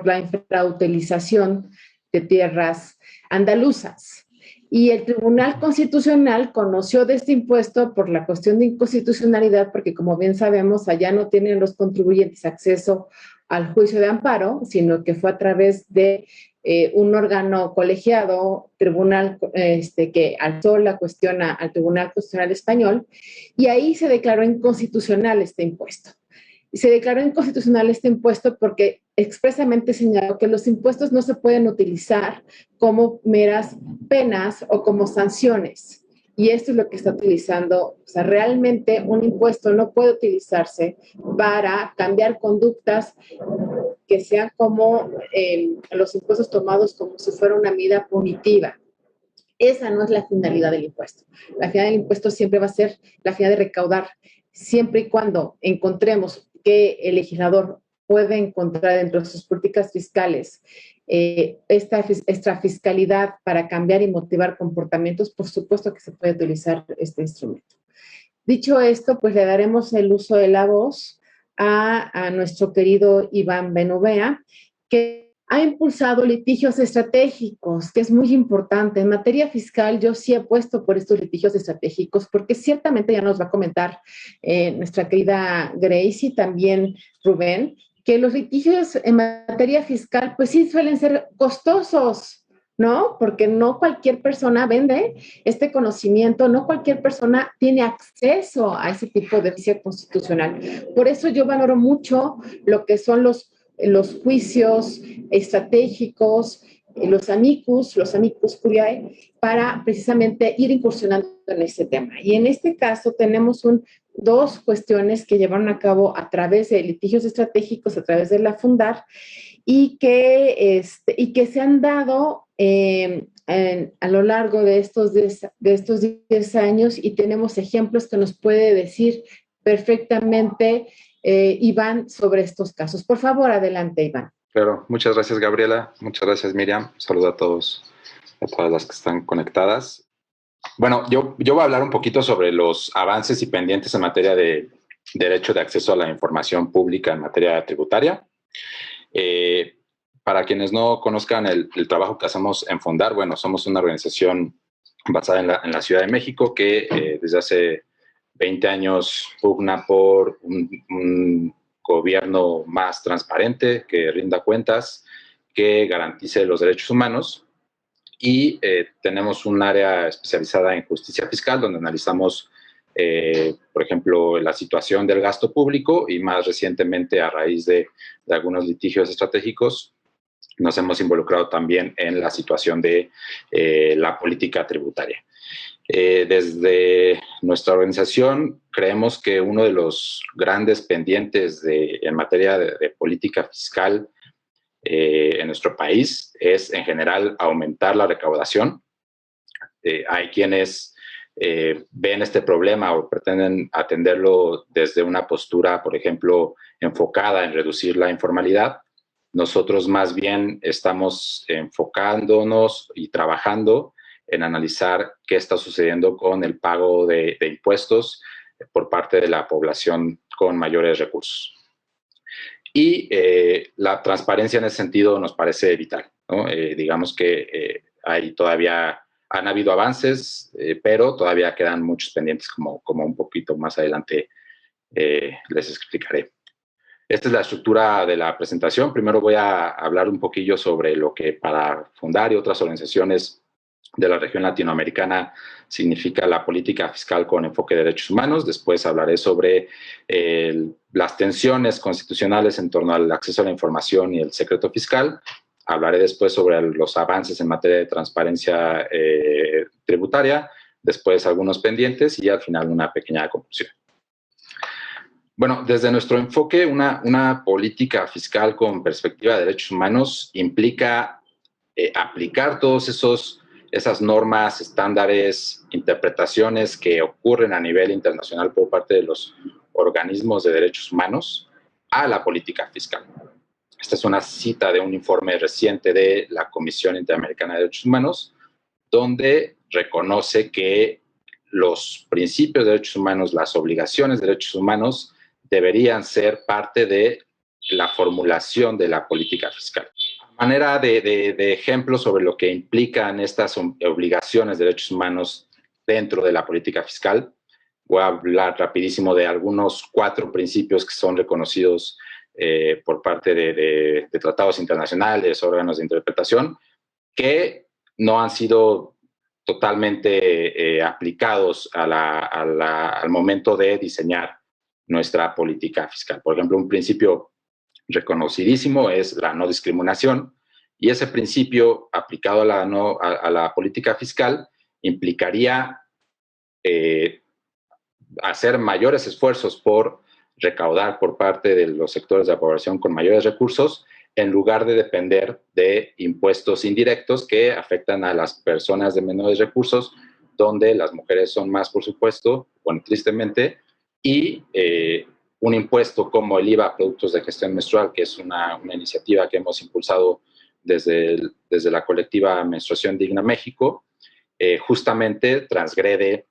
la infrautilización de tierras andaluzas. Y el Tribunal Constitucional conoció de este impuesto por la cuestión de inconstitucionalidad, porque como bien sabemos, allá no tienen los contribuyentes acceso al juicio de amparo, sino que fue a través de un órgano colegiado, tribunal, que alzó la cuestión al Tribunal Constitucional Español, y ahí se declaró inconstitucional este impuesto. Y se declaró inconstitucional este impuesto porque expresamente señaló que los impuestos no se pueden utilizar como meras penas o como sanciones. Y esto es lo que está utilizando. O sea, realmente un impuesto no puede utilizarse para cambiar conductas que sean como los impuestos tomados como si fuera una medida punitiva. Esa no es la finalidad del impuesto. La finalidad del impuesto siempre va a ser la finalidad de recaudar, siempre y cuando encontremos que el legislador puede encontrar dentro de sus políticas fiscales esta fiscalidad para cambiar y motivar comportamientos. Por supuesto que se puede utilizar este instrumento. Dicho esto, pues le daremos el uso de la voz a nuestro querido Iván Benubea, que ha impulsado litigios estratégicos, que es muy importante. En materia fiscal, yo sí he puesto por estos litigios estratégicos, porque ciertamente ya nos va a comentar nuestra querida Grace y también Rubén, que los litigios en materia fiscal, pues sí suelen ser costosos, ¿no? Porque no cualquier persona vende este conocimiento, no cualquier persona tiene acceso a ese tipo de juicio constitucional. Por eso yo valoro mucho lo que son los juicios estratégicos, los amicus curiae, para precisamente ir incursionando en este tema. Y en este caso tenemos dos cuestiones que llevaron a cabo a través de litigios estratégicos, a través de la Fundar, y que se han dado a lo largo de estos 10 años, y tenemos ejemplos que nos puede decir perfectamente Iván sobre estos casos. Por favor, adelante, Iván. Claro, muchas gracias, Gabriela. Muchas gracias, Miriam. Un saludo a todos, a todas las que están conectadas. Bueno, yo voy a hablar un poquito sobre los avances y pendientes en materia de derecho de acceso a la información pública en materia tributaria. Para quienes no conozcan el trabajo que hacemos en Fundar, bueno, somos una organización basada en la Ciudad de México que desde hace 20 años pugna por un gobierno más transparente, que rinda cuentas, que garantice los derechos humanos. Y tenemos un área especializada en justicia fiscal, donde analizamos, por ejemplo, la situación del gasto público, y más recientemente, a raíz de algunos litigios estratégicos, nos hemos involucrado también en la situación de la política tributaria. Desde nuestra organización creemos que uno de los grandes pendientes en materia de política fiscal en nuestro país es, en general, aumentar la recaudación. Hay quienes ven este problema o pretenden atenderlo desde una postura, por ejemplo, enfocada en reducir la informalidad. Nosotros más bien estamos enfocándonos y trabajando en analizar qué está sucediendo con el pago de impuestos por parte de la población con mayores recursos. Y la transparencia en ese sentido nos parece vital, ¿no? Digamos que han habido avances, pero todavía quedan muchos pendientes, como un poquito más adelante les explicaré. Esta es la estructura de la presentación. Primero voy a hablar un poquillo sobre lo que para Fundar y otras organizaciones de la región latinoamericana significa la política fiscal con enfoque de derechos humanos. Después hablaré sobre las tensiones constitucionales en torno al acceso a la información y el secreto fiscal. Hablaré después sobre los avances en materia de transparencia tributaria, después algunos pendientes y al final una pequeña conclusión. Bueno, desde nuestro enfoque, una política fiscal con perspectiva de derechos humanos implica aplicar todos esas normas, estándares, interpretaciones que ocurren a nivel internacional por parte de los organismos de derechos humanos a la política fiscal. Esta es una cita de un informe reciente de la Comisión Interamericana de Derechos Humanos, donde reconoce que los principios de derechos humanos, las obligaciones de derechos humanos, deberían ser parte de la formulación de la política fiscal. A manera de ejemplo sobre lo que implican estas obligaciones de derechos humanos dentro de la política fiscal, voy a hablar rapidísimo de algunos 4 principios que son reconocidos por parte de tratados internacionales, órganos de interpretación, que no han sido totalmente aplicados al momento de diseñar nuestra política fiscal. Por ejemplo, un principio reconocidísimo es la no discriminación, y ese principio aplicado a la política fiscal implicaría hacer mayores esfuerzos por recaudar por parte de los sectores de la población con mayores recursos, en lugar de depender de impuestos indirectos que afectan a las personas de menores recursos, donde las mujeres son más, por supuesto, bueno, tristemente, y un impuesto como el IVA a productos de gestión menstrual, que es una iniciativa que hemos impulsado desde la colectiva Menstruación Digna México, justamente transgrede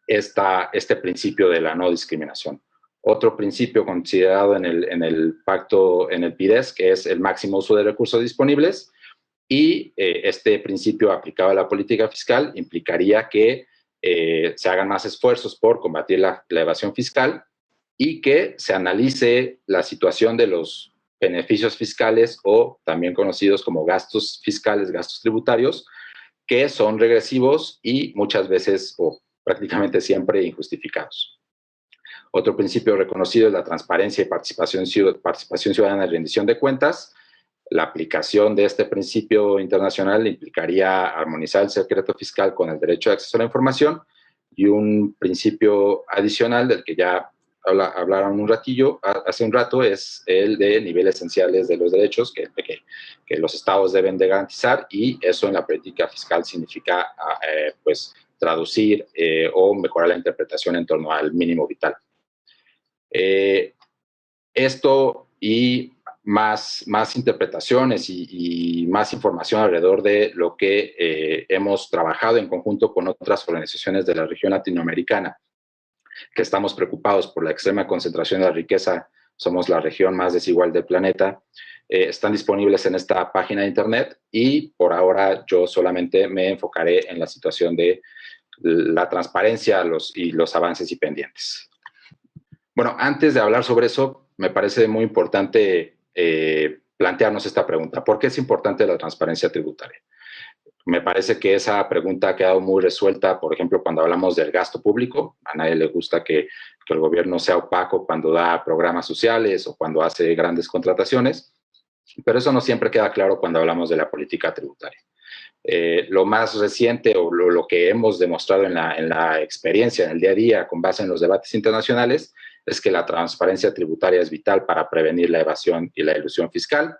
este principio de la no discriminación. Otro principio considerado en el pacto, en el PIDES, que es el máximo uso de recursos disponibles, y este principio aplicado a la política fiscal implicaría que se hagan más esfuerzos por combatir la evasión fiscal y que se analice la situación de los beneficios fiscales, o también conocidos como gastos fiscales, gastos tributarios, que son regresivos y muchas veces o prácticamente siempre injustificados. Otro principio reconocido es la transparencia y participación ciudadana en rendición de cuentas. La aplicación de este principio internacional implicaría armonizar el secreto fiscal con el derecho de acceso a la información, y un principio adicional del que ya hablaron hace un rato es el de niveles esenciales de los derechos que los estados deben de garantizar, y eso en la política fiscal significa pues traducir o mejorar la interpretación en torno al mínimo vital. Esto y más interpretaciones y más información alrededor de lo que hemos trabajado en conjunto con otras organizaciones de la región latinoamericana, que estamos preocupados por la extrema concentración de la riqueza. Somos la región más desigual del planeta. Están disponibles en esta página de internet, y por ahora yo solamente me enfocaré en la situación de la transparencia y los avances y pendientes. Bueno, antes de hablar sobre eso, me parece muy importante plantearnos esta pregunta. ¿Por qué es importante la transparencia tributaria? Me parece que esa pregunta ha quedado muy resuelta, por ejemplo, cuando hablamos del gasto público. A nadie le gusta que el gobierno sea opaco cuando da programas sociales o cuando hace grandes contrataciones, pero eso no siempre queda claro cuando hablamos de la política tributaria. Lo más reciente, o lo que hemos demostrado en la experiencia, en el día a día, con base en los debates internacionales, es que la transparencia tributaria es vital para prevenir la evasión y la elusión fiscal,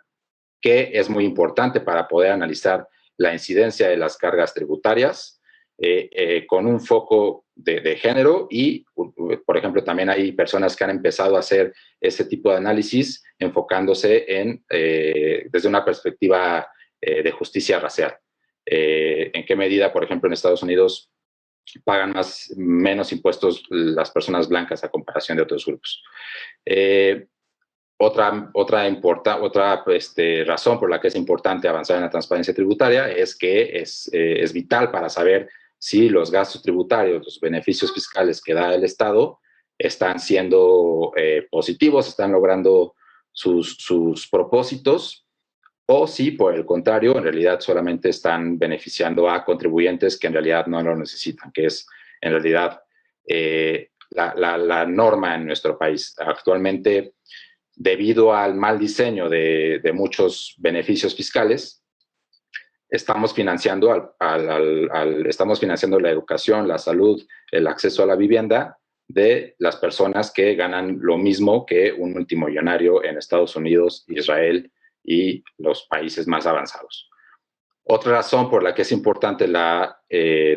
que es muy importante para poder analizar la incidencia de las cargas tributarias con un foco de género, y, por ejemplo, también hay personas que han empezado a hacer ese tipo de análisis enfocándose desde una perspectiva de justicia racial. En qué medida, por ejemplo, en Estados Unidos pagan menos impuestos las personas blancas a comparación de otros grupos. Otra razón por la que es importante avanzar en la transparencia tributaria es que es vital para saber si los gastos tributarios, los beneficios fiscales que da el Estado están siendo positivos, están logrando sus propósitos, o si, por el contrario, en realidad solamente están beneficiando a contribuyentes que en realidad no lo necesitan, que es en realidad la norma en nuestro país. Actualmente, debido al mal diseño de muchos beneficios fiscales, estamos financiando, estamos financiando la educación, la salud, el acceso a la vivienda de las personas que ganan lo mismo que un multimillonario en Estados Unidos, Israel y los países más avanzados. Otra razón por la que es importante la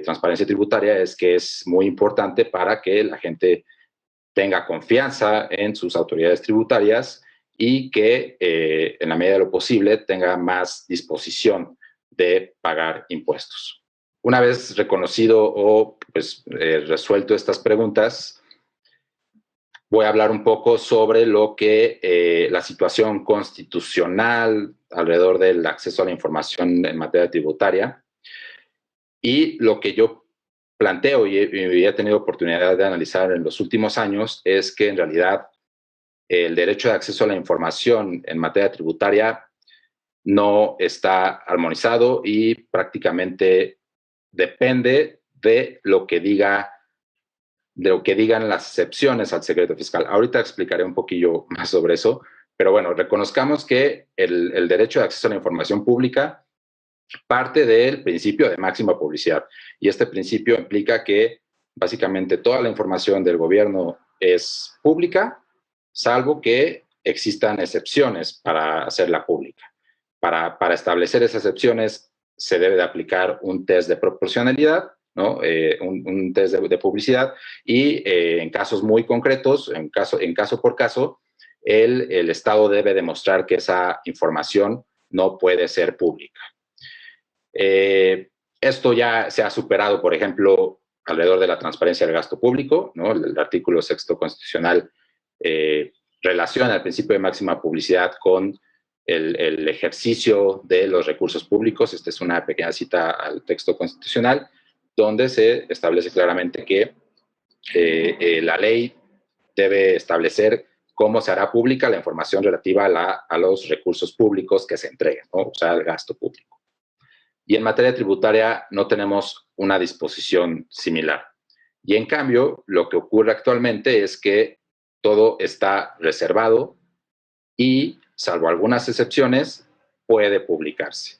transparencia tributaria es que es muy importante para que la gente tenga confianza en sus autoridades tributarias y que en la medida de lo posible tenga más disposición de pagar impuestos. Una vez reconocido o resuelto estas preguntas, voy a hablar un poco sobre lo que la situación constitucional alrededor del acceso a la información en materia tributaria y lo que yo planteo y he tenido oportunidad de analizar en los últimos años es que en realidad el derecho de acceso a la información en materia tributaria no está armonizado y prácticamente depende de lo que digan las excepciones al secreto fiscal. Ahorita explicaré un poquillo más sobre eso, pero bueno, reconozcamos que el derecho de acceso a la información pública parte del principio de máxima publicidad. Y este principio implica que básicamente toda la información del gobierno es pública, salvo que existan excepciones para hacerla pública. Para establecer esas excepciones se debe de aplicar un test de proporcionalidad, ¿no? Un test de publicidad y en casos muy concretos, en caso por caso, el Estado debe demostrar que esa información no puede ser pública. Esto ya se ha superado, por ejemplo, alrededor de la transparencia del gasto público, ¿no? El artículo 6º constitucional relaciona el principio de máxima publicidad con el ejercicio de los recursos públicos. Esta es una pequeña cita al texto constitucional, donde se establece claramente que la ley debe establecer cómo se hará pública la información relativa a los recursos públicos que se entreguen, ¿no? O sea, el gasto público. Y en materia tributaria no tenemos una disposición similar. Y en cambio, lo que ocurre actualmente es que todo está reservado y, salvo algunas excepciones, puede publicarse.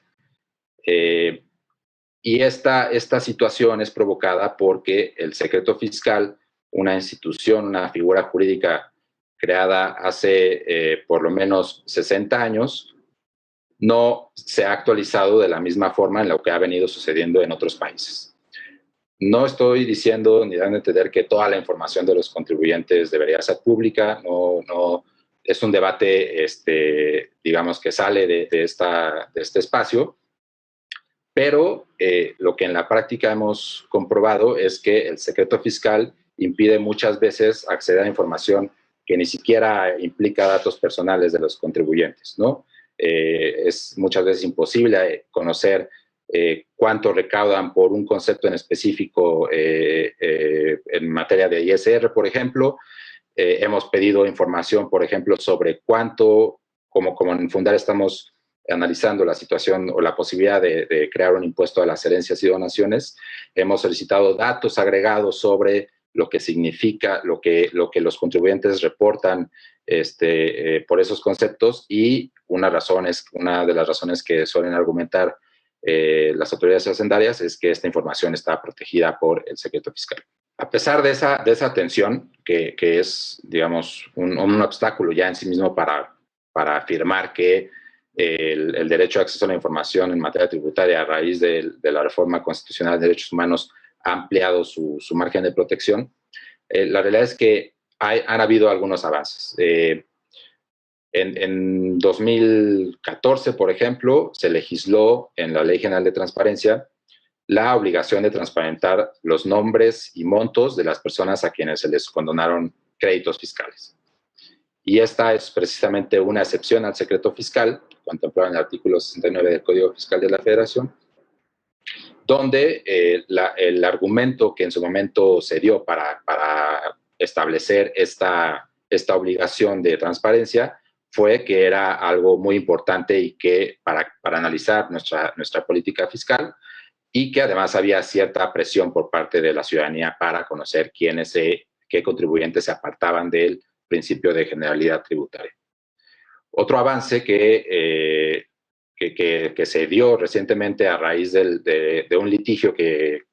Y esta situación es provocada porque el secreto fiscal, una institución, una figura jurídica creada hace por lo menos 60 años, no se ha actualizado de la misma forma en lo que ha venido sucediendo en otros países. No estoy diciendo ni dando a entender que toda la información de los contribuyentes debería ser pública, no es un debate, digamos, que sale de este espacio, pero lo que en la práctica hemos comprobado es que el secreto fiscal impide muchas veces acceder a información que ni siquiera implica datos personales de los contribuyentes, ¿no? Es muchas veces imposible conocer cuánto recaudan por un concepto en específico en materia de ISR, por ejemplo. Hemos pedido información, por ejemplo, sobre cuánto, como en Fundar estamos analizando la situación o la posibilidad de crear un impuesto a las herencias y donaciones. Hemos solicitado datos agregados sobre lo que significa, lo que los contribuyentes reportan por esos conceptos, y una de las razones que suelen argumentar las autoridades hacendarias es que esta información está protegida por el secreto fiscal. A pesar de esa tensión, que es, digamos, un obstáculo ya en sí mismo para afirmar que el derecho de acceso a la información en materia tributaria a raíz de la reforma constitucional de derechos humanos ha ampliado su margen de protección, la realidad es que han habido algunos avances. En 2014, por ejemplo, se legisló en la Ley General de Transparencia la obligación de transparentar los nombres y montos de las personas a quienes se les condonaron créditos fiscales. Y esta es precisamente una excepción al secreto fiscal, contemplado en el artículo 69 del Código Fiscal de la Federación, donde el argumento que en su momento se dio para establecer esta obligación de transparencia fue que era algo muy importante y que para analizar nuestra política fiscal, y que además había cierta presión por parte de la ciudadanía para conocer qué contribuyentes se apartaban del principio de generalidad tributaria. Otro avance que se dio recientemente a raíz de un litigio que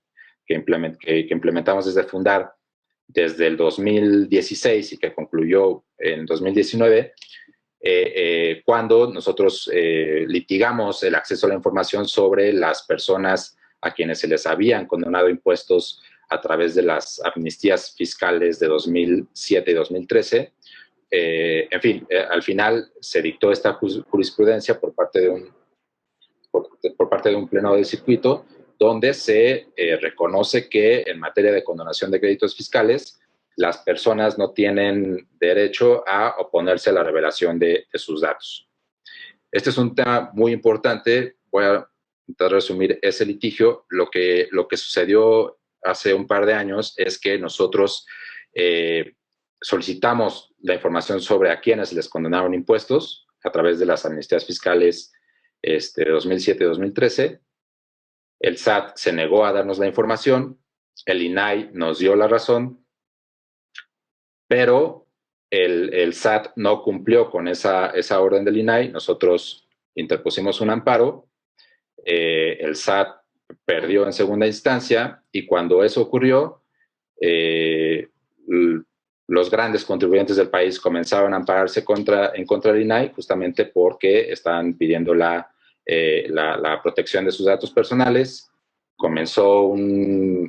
implementamos desde Fundar desde el 2016 y que concluyó en 2019, cuando nosotros litigamos el acceso a la información sobre las personas a quienes se les habían condenado impuestos a través de las amnistías fiscales de 2007 y 2013. En fin, al final se dictó esta jurisprudencia por parte de un pleno del circuito, donde se reconoce que en materia de condonación de créditos fiscales, las personas no tienen derecho a oponerse a la revelación de sus datos. Este es un tema muy importante. Voy a intentar resumir ese litigio. Lo que sucedió hace un par de años es que nosotros solicitamos la información sobre a quienes les condenaron impuestos a través de las amnistías fiscales de 2007 y 2013. El SAT se negó a darnos la información, el INAI nos dio la razón, pero el SAT no cumplió con esa orden del INAI. Nosotros interpusimos un amparo, el SAT perdió en segunda instancia, y cuando eso ocurrió, los grandes contribuyentes del país comenzaron a ampararse en contra del INAI, justamente porque estaban pidiendo la protección de sus datos personales. Comenzó un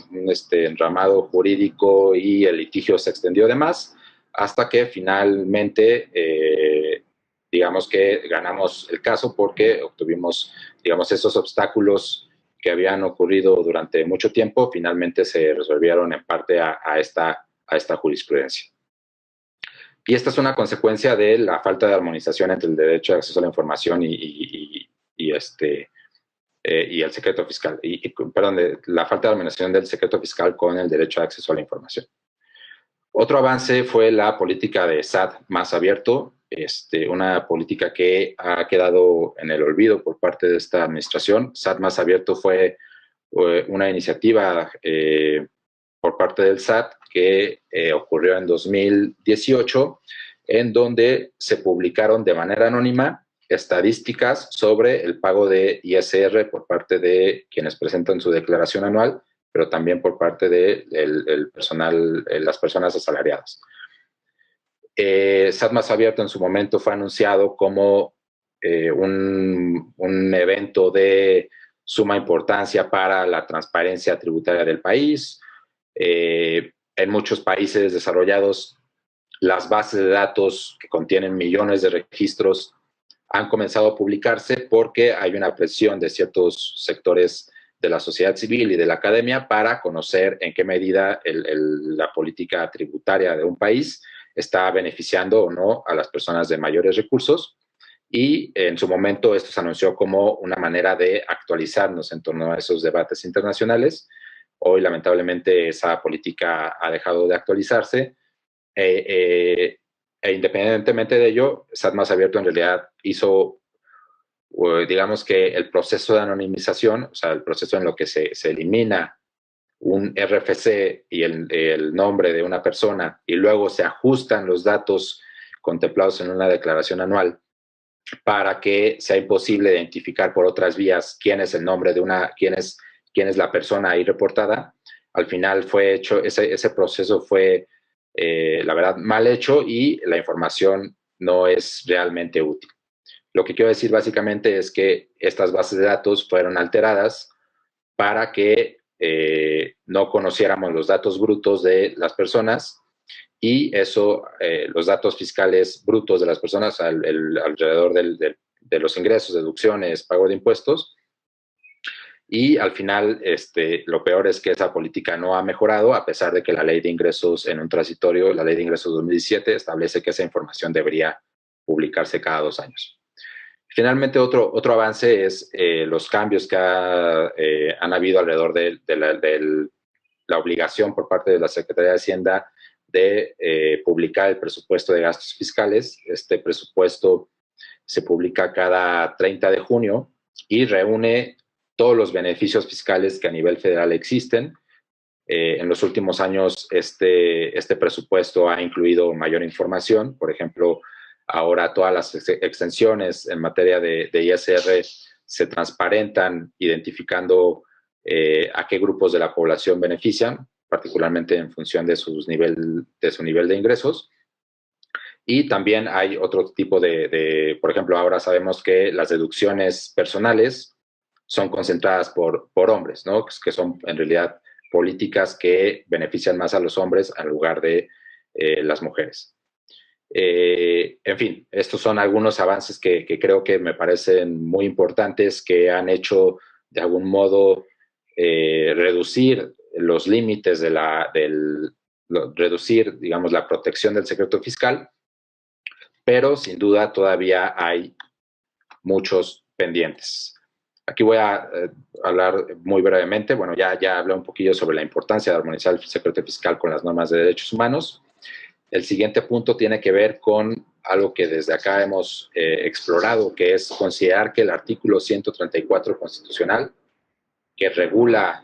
enramado jurídico y el litigio se extendió de más, hasta que finalmente, digamos que ganamos el caso porque obtuvimos, digamos, esos obstáculos que habían ocurrido durante mucho tiempo, finalmente se resolvieron en parte a esta jurisprudencia. Y esta es una consecuencia de la falta de armonización entre el derecho de acceso a la información y el secreto fiscal, perdón, de la falta de armonización del secreto fiscal con el derecho de acceso a la información. Otro avance fue la política de SAT más abierto, una política que ha quedado en el olvido por parte de esta administración. SAT más abierto fue una iniciativa por parte del SAT que ocurrió en 2018, en donde se publicaron de manera anónima estadísticas sobre el pago de ISR por parte de quienes presentan su declaración anual, pero también por parte del personal, las personas asalariadas. SAT más abierto en su momento fue anunciado como un evento de suma importancia para la transparencia tributaria del país. En muchos países desarrollados, las bases de datos que contienen millones de registros han comenzado a publicarse porque hay una presión de ciertos sectores de la sociedad civil y de la academia para conocer en qué medida la política tributaria de un país está beneficiando o no a las personas de mayores recursos. Y en su momento esto se anunció como una manera de actualizarnos en torno a esos debates internacionales. Hoy, lamentablemente, esa política ha dejado de actualizarse. Independientemente de ello, SAT más abierto en realidad hizo, digamos que el proceso de anonimización, o sea, el proceso en lo que se elimina un RFC y el nombre de una persona y luego se ajustan los datos contemplados en una declaración anual para que sea imposible identificar por otras vías quién es el nombre de quién es la persona ahí reportada. Al final fue hecho, ese proceso fue, la verdad, mal hecho y la información no es realmente útil. Lo que quiero decir básicamente es que estas bases de datos fueron alteradas para que no conociéramos los datos brutos de las personas, y eso, los datos fiscales brutos de las personas alrededor de los ingresos, deducciones, pago de impuestos. Y al final, lo peor es que esa política no ha mejorado, a pesar de que la ley de ingresos en un transitorio, la ley de ingresos 2017, establece que esa información debería publicarse cada 2 años. Finalmente, otro avance es los cambios que han habido alrededor de la obligación por parte de la Secretaría de Hacienda de publicar el presupuesto de gastos fiscales. Este presupuesto se publica cada 30 de junio y reúne todos los beneficios fiscales que a nivel federal existen. En los últimos años, este presupuesto ha incluido mayor información. Por ejemplo, ahora todas las exenciones en materia de ISR se transparentan identificando a qué grupos de la población benefician, particularmente en función de su nivel de ingresos. Y también hay otro tipo por ejemplo, ahora sabemos que las deducciones personales son concentradas por hombres, ¿no? Que son en realidad políticas que benefician más a los hombres en lugar de las mujeres. En fin, estos son algunos avances que creo que me parecen muy importantes, que han hecho de algún modo reducir los límites reducir, digamos, la protección del secreto fiscal, pero sin duda todavía hay muchos pendientes. Aquí voy a hablar muy brevemente. Bueno, ya hablé un poquillo sobre la importancia de armonizar el secreto fiscal con las normas de derechos humanos. El siguiente punto tiene que ver con algo que desde acá hemos explorado, que es considerar que el artículo 134 constitucional, que regula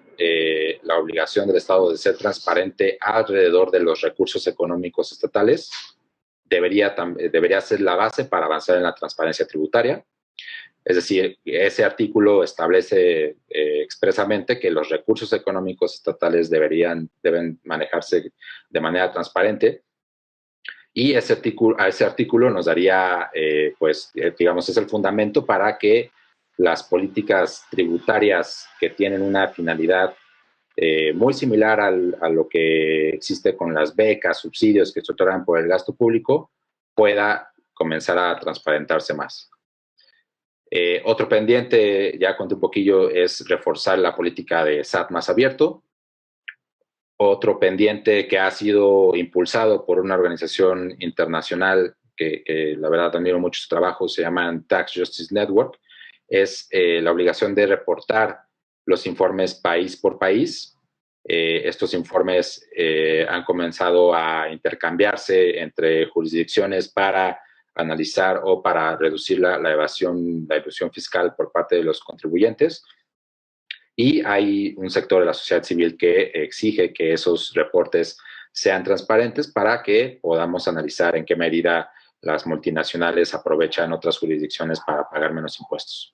la obligación del Estado de ser transparente alrededor de los recursos económicos estatales, debería ser la base para avanzar en la transparencia tributaria. Es decir, ese artículo establece expresamente que los recursos económicos estatales deben manejarse de manera transparente, y ese artículo nos daría, digamos, es el fundamento para que las políticas tributarias que tienen una finalidad muy similar a lo que existe con las becas, subsidios que se otorgan por el gasto público, pueda comenzar a transparentarse más. Otro pendiente, ya conté un poquillo, es reforzar la política de SAT más abierto. Otro pendiente que ha sido impulsado por una organización internacional que la verdad admiro mucho su trabajo, se llama Tax Justice Network, es la obligación de reportar los informes país por país. Estos informes han comenzado a intercambiarse entre jurisdicciones para analizar o para reducir la ilusión fiscal por parte de los contribuyentes. Y hay un sector de la sociedad civil que exige que esos reportes sean transparentes para que podamos analizar en qué medida las multinacionales aprovechan otras jurisdicciones para pagar menos impuestos.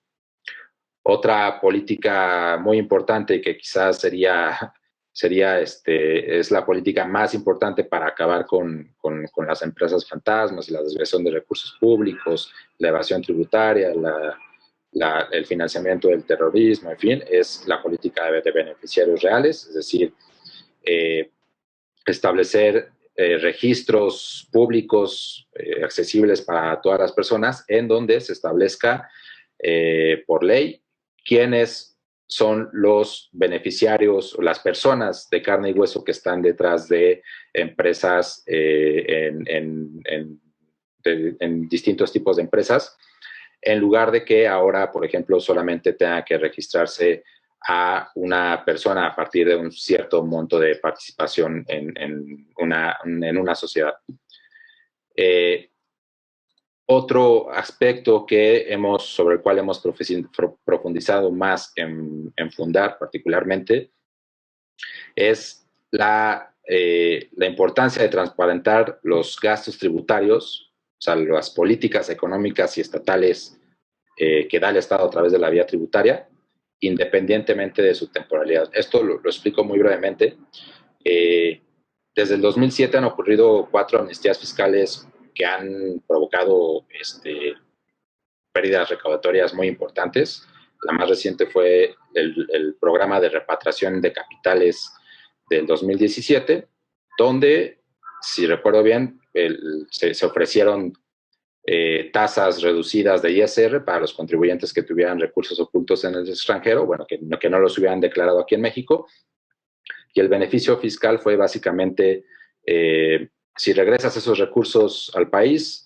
Otra política muy importante que quizás es la política más importante para acabar con las empresas fantasmas y la desviación de recursos públicos, la evasión tributaria, el financiamiento del terrorismo, en fin, es la política de beneficiarios reales, es decir, establecer registros públicos accesibles para todas las personas, en donde se establezca por ley quiénes son los beneficiarios o las personas de carne y hueso que están detrás de empresas en distintos tipos de empresas, en lugar de que ahora, por ejemplo, solamente tenga que registrarse a una persona a partir de un cierto monto de participación en una sociedad. Otro aspecto sobre el cual hemos profundizado más en fundar particularmente es la importancia de transparentar los gastos tributarios, o sea, las políticas económicas y estatales que da el Estado a través de la vía tributaria, independientemente de su temporalidad. Esto lo explico muy brevemente. Desde el 2007 han ocurrido 4 amnistías fiscales que han provocado pérdidas recaudatorias muy importantes. La más reciente fue el programa de repatriación de capitales del 2017, donde, si recuerdo bien, se ofrecieron tasas reducidas de ISR para los contribuyentes que tuvieran recursos ocultos en el extranjero, bueno, que no los hubieran declarado aquí en México. Y el beneficio fiscal fue básicamente, si regresas esos recursos al país,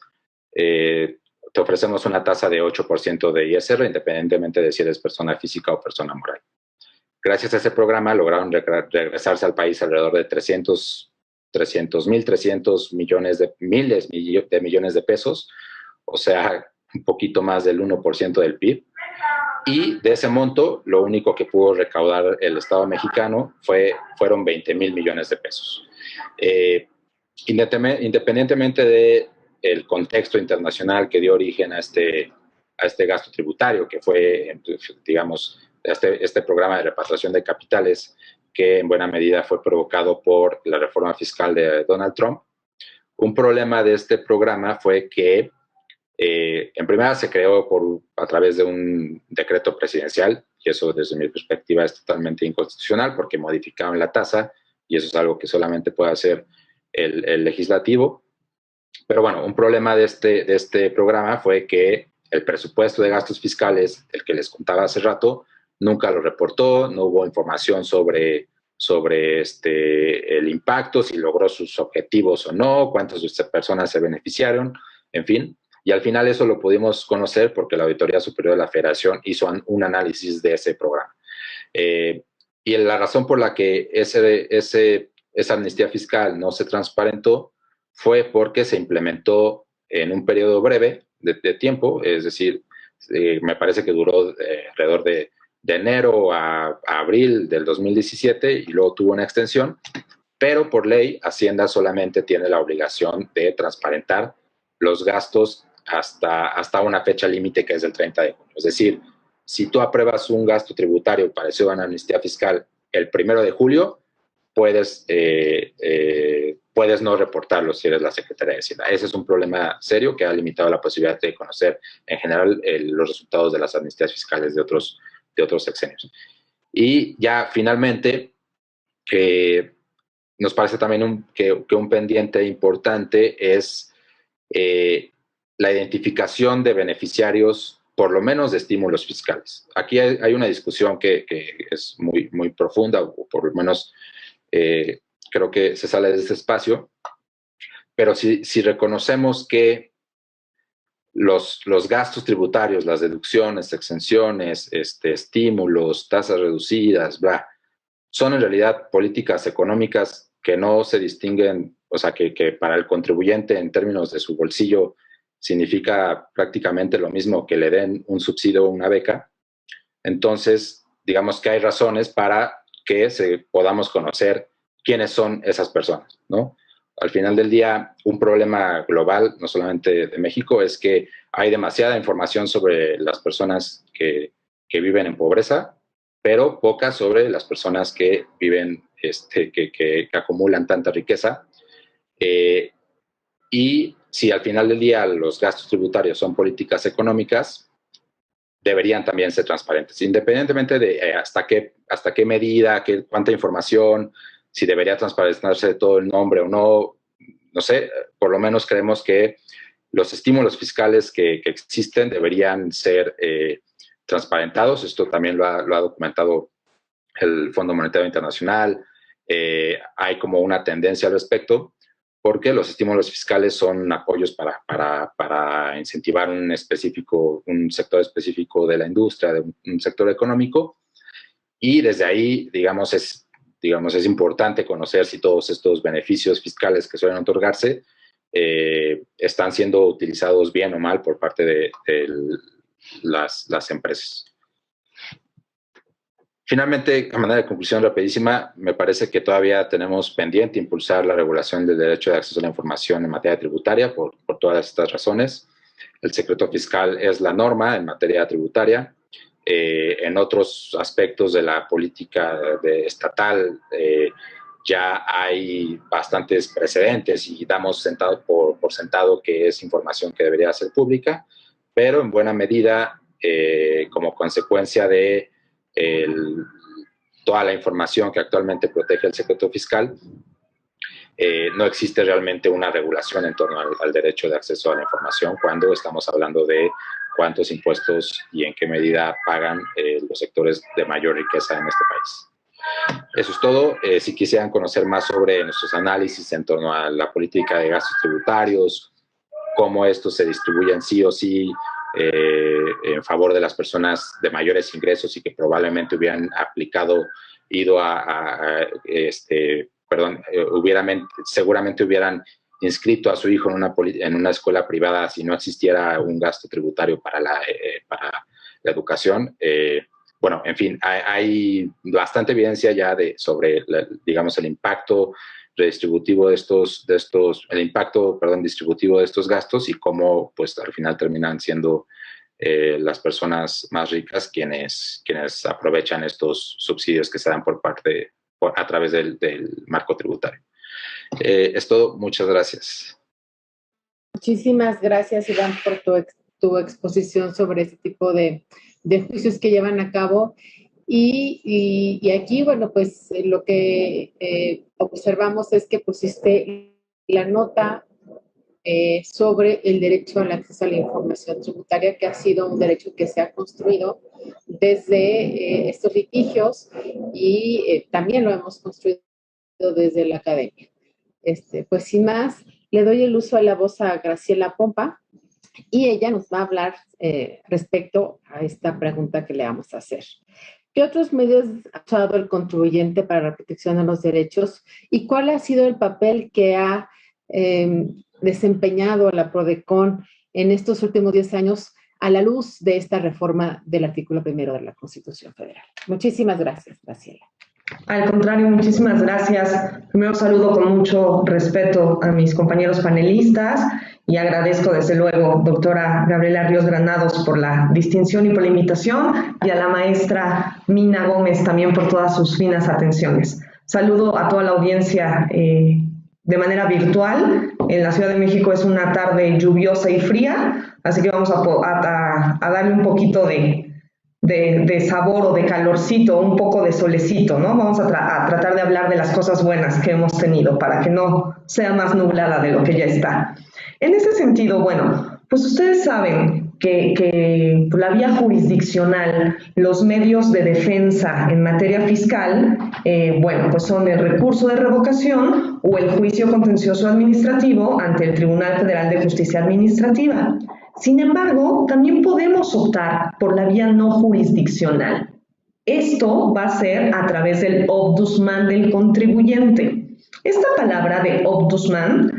te ofrecemos una tasa de 8% de ISR, independientemente de si eres persona física o persona moral. Gracias a ese programa lograron regresarse al país alrededor de 300 300 millones de millones de pesos, o sea, un poquito más del 1% del PIB. Y de ese monto, lo único que pudo recaudar el Estado mexicano fueron 20,000 millones de pesos. Independientemente del contexto internacional que dio origen a este gasto tributario, que fue, digamos, este programa de repatriación de capitales, que en buena medida fue provocado por la reforma fiscal de Donald Trump. Un problema de este programa fue que, en primera, se creó a través de un decreto presidencial, y eso desde mi perspectiva es totalmente inconstitucional porque modificaron la tasa, y eso es algo que solamente puede hacer el legislativo. Pero bueno, un problema de este programa fue que el presupuesto de gastos fiscales, el que les contaba hace rato, nunca lo reportó, no hubo información sobre el impacto, si logró sus objetivos o no, cuántas personas se beneficiaron, en fin. Y al final eso lo pudimos conocer porque la Auditoría Superior de la Federación hizo un análisis de ese programa. Y la razón por la que esa amnistía fiscal no se transparentó fue porque se implementó en un periodo breve de tiempo, es decir, me parece que duró alrededor de enero a abril del 2017 y luego tuvo una extensión, pero por ley Hacienda solamente tiene la obligación de transparentar los gastos hasta una fecha límite que es el 30 de junio. Es decir, si tú apruebas un gasto tributario parecido a una amnistía fiscal el 1 de julio, puedes no reportarlo si eres la Secretaría de Hacienda. Ese es un problema serio que ha limitado la posibilidad de conocer en general los resultados de las amnistías fiscales de otros sexenios. Y ya finalmente, nos parece también que un pendiente importante es la identificación de beneficiarios, por lo menos de estímulos fiscales. Aquí hay una discusión que es muy, muy profunda, o por lo menos creo que se sale de este espacio, pero si reconocemos que los gastos tributarios, las deducciones, exenciones, estímulos, tasas reducidas, bla, son en realidad políticas económicas que no se distinguen, o sea, que para el contribuyente en términos de su bolsillo significa prácticamente lo mismo que le den un subsidio o una beca. Entonces, digamos que hay razones para que podamos conocer quiénes son esas personas, ¿no? Al final del día, un problema global, no solamente de México, es que hay demasiada información sobre las personas que viven en pobreza, pero poca sobre las personas que viven, que acumulan tanta riqueza. Y si al final del día los gastos tributarios son políticas económicas, deberían también ser transparentes, independientemente de hasta qué medida, cuánta información, si debería transparentarse todo el nombre o no sé, por lo menos creemos que los estímulos fiscales que existen deberían ser transparentados. Esto también lo ha documentado el Fondo Monetario Internacional. Hay como una tendencia al respecto, porque los estímulos fiscales son apoyos para incentivar un sector específico de la industria, de un sector económico, y desde ahí, digamos, es importante conocer si todos estos beneficios fiscales que suelen otorgarse están siendo utilizados bien o mal por parte de las empresas. Finalmente, a manera de conclusión rapidísima, me parece que todavía tenemos pendiente impulsar la regulación del derecho de acceso a la información en materia tributaria por todas estas razones. El secreto fiscal es la norma en materia tributaria. En otros aspectos de la política estatal ya hay bastantes precedentes y damos por sentado que es información que debería ser pública, pero en buena medida, como consecuencia de toda la información que actualmente protege el secreto fiscal, no existe realmente una regulación en torno al derecho de acceso a la información cuando estamos hablando de cuántos impuestos y en qué medida pagan los sectores de mayor riqueza en este país. Eso es todo. Si quisieran conocer más sobre nuestros análisis en torno a la política de gastos tributarios, cómo estos se distribuyen sí o sí en favor de las personas de mayores ingresos y que probablemente hubieran ido a seguramente hubieran inscrito a su hijo en una escuela privada si no existiera un gasto tributario para la educación. Bueno, en fin, hay bastante evidencia ya sobre, digamos, el impacto distributivo de estos gastos y cómo, pues, al final terminan siendo las personas más ricas quienes aprovechan estos subsidios que se dan a través del marco tributario. Es todo. Muchas gracias. Muchísimas gracias, Iván, por tu exposición sobre este tipo de juicios que llevan a cabo. Y aquí, bueno, pues lo que observamos es que pusiste la nota sobre el derecho al acceso a la información tributaria, que ha sido un derecho que se ha construido desde estos litigios y también lo hemos construido desde la academia. Pues sin más, le doy el uso de la voz a Graciela Pompa y ella nos va a hablar respecto a esta pregunta que le vamos a hacer. ¿Qué otros medios ha usado el contribuyente para la protección de los derechos y cuál ha sido el papel que ha desempeñado la PRODECON en estos últimos 10 años a la luz de esta reforma del artículo 1 de la Constitución Federal? Muchísimas gracias, Graciela. Al contrario, muchísimas gracias. Primero saludo con mucho respeto a mis compañeros panelistas y agradezco desde luego, doctora Gabriela Ríos Granados, por la distinción y por la invitación, y a la maestra Mina Gómez también por todas sus finas atenciones. Saludo a toda la audiencia de manera virtual. En la Ciudad de México es una tarde lluviosa y fría, así que vamos a darle un poquito de sabor o de calorcito, un poco de solecito, ¿no? Vamos a tratar de hablar de las cosas buenas que hemos tenido para que no sea más nublada de lo que ya está. En ese sentido, bueno, pues ustedes saben que por la vía jurisdiccional, los medios de defensa en materia fiscal, bueno, pues son el recurso de revocación o el juicio contencioso administrativo ante el Tribunal Federal de Justicia Administrativa. Sin embargo, también podemos optar por la vía no jurisdiccional. Esto va a ser a través del obdusman del contribuyente. Esta palabra de obdusman,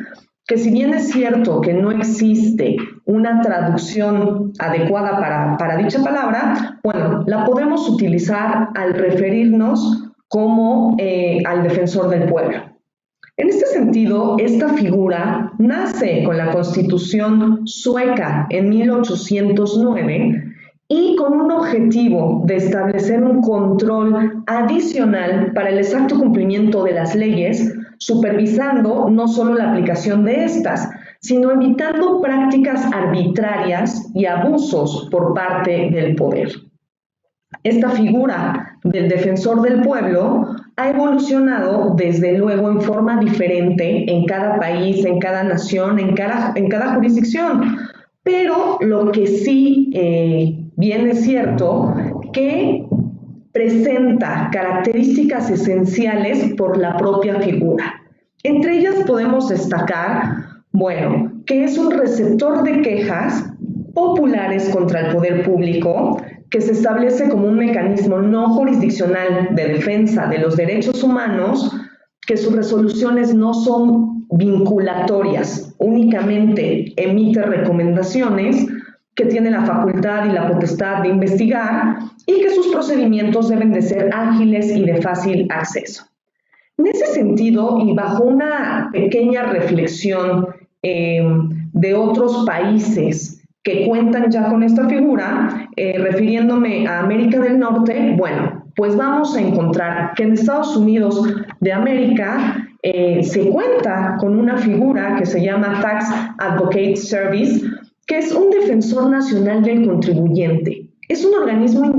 que si bien es cierto que no existe una traducción adecuada para dicha palabra, bueno, la podemos utilizar al referirnos como al defensor del pueblo. En este sentido, esta figura nace con la Constitución sueca en 1809 y con un objetivo de establecer un control adicional para el exacto cumplimiento de las leyes, supervisando no solo la aplicación de estas, sino evitando prácticas arbitrarias y abusos por parte del poder. Esta figura del defensor del pueblo ha evolucionado desde luego en forma diferente en cada país, en cada nación, en cada jurisdicción, pero lo que sí bien es cierto que presenta características esenciales por la propia figura. Entre ellas podemos destacar, bueno, que es un receptor de quejas populares contra el poder público, que se establece como un mecanismo no jurisdiccional de defensa de los derechos humanos, que sus resoluciones no son vinculatorias, únicamente emite recomendaciones, que tiene la facultad y la potestad de investigar y que sus procedimientos deben de ser ágiles y de fácil acceso. En ese sentido, y bajo una pequeña reflexión de otros países que cuentan ya con esta figura, refiriéndome a América del Norte, bueno, pues vamos a encontrar que en Estados Unidos de América se cuenta con una figura que se llama Tax Advocate Service, que es un defensor nacional del contribuyente. Es un organismo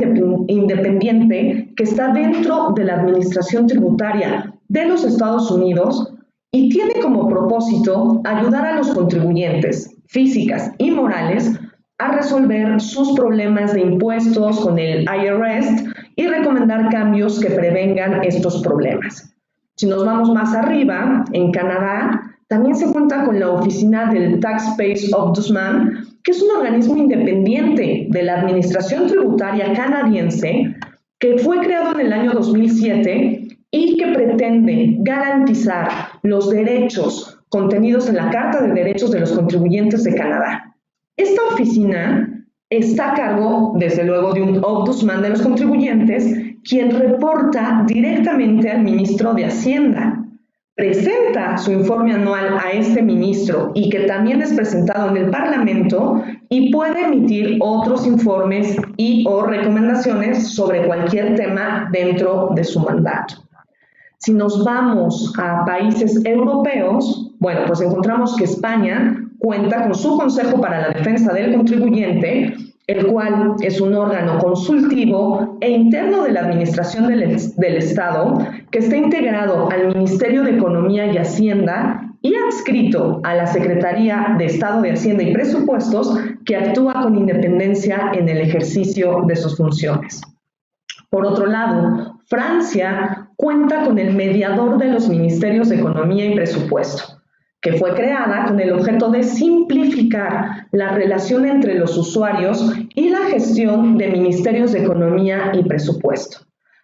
independiente que está dentro de la administración tributaria de los Estados Unidos y tiene como propósito ayudar a los contribuyentes físicas y morales a resolver sus problemas de impuestos con el IRS y recomendar cambios que prevengan estos problemas. Si nos vamos más arriba, en Canadá, también se cuenta con la oficina del Tax-Based Ombudsman, que es un organismo independiente de la administración tributaria canadiense que fue creado en el año 2007 y que pretende garantizar los derechos contenidos en la Carta de Derechos de los Contribuyentes de Canadá. Esta oficina está a cargo, desde luego, de un ombudsman de los contribuyentes, quien reporta directamente al ministro de Hacienda. Presenta su informe anual a este ministro y que también es presentado en el Parlamento y puede emitir otros informes y o recomendaciones sobre cualquier tema dentro de su mandato. Si nos vamos a países europeos, bueno, pues encontramos que España cuenta con su Consejo para la Defensa del Contribuyente, el cual es un órgano consultivo e interno de la Administración del Estado, que está integrado al Ministerio de Economía y Hacienda y adscrito a la Secretaría de Estado de Hacienda y Presupuestos, que actúa con independencia en el ejercicio de sus funciones. Por otro lado, Francia cuenta con el mediador de los Ministerios de Economía y Presupuesto, que fue creada con el objeto de simplificar la relación entre los usuarios y la gestión de ministerios de economía y presupuesto.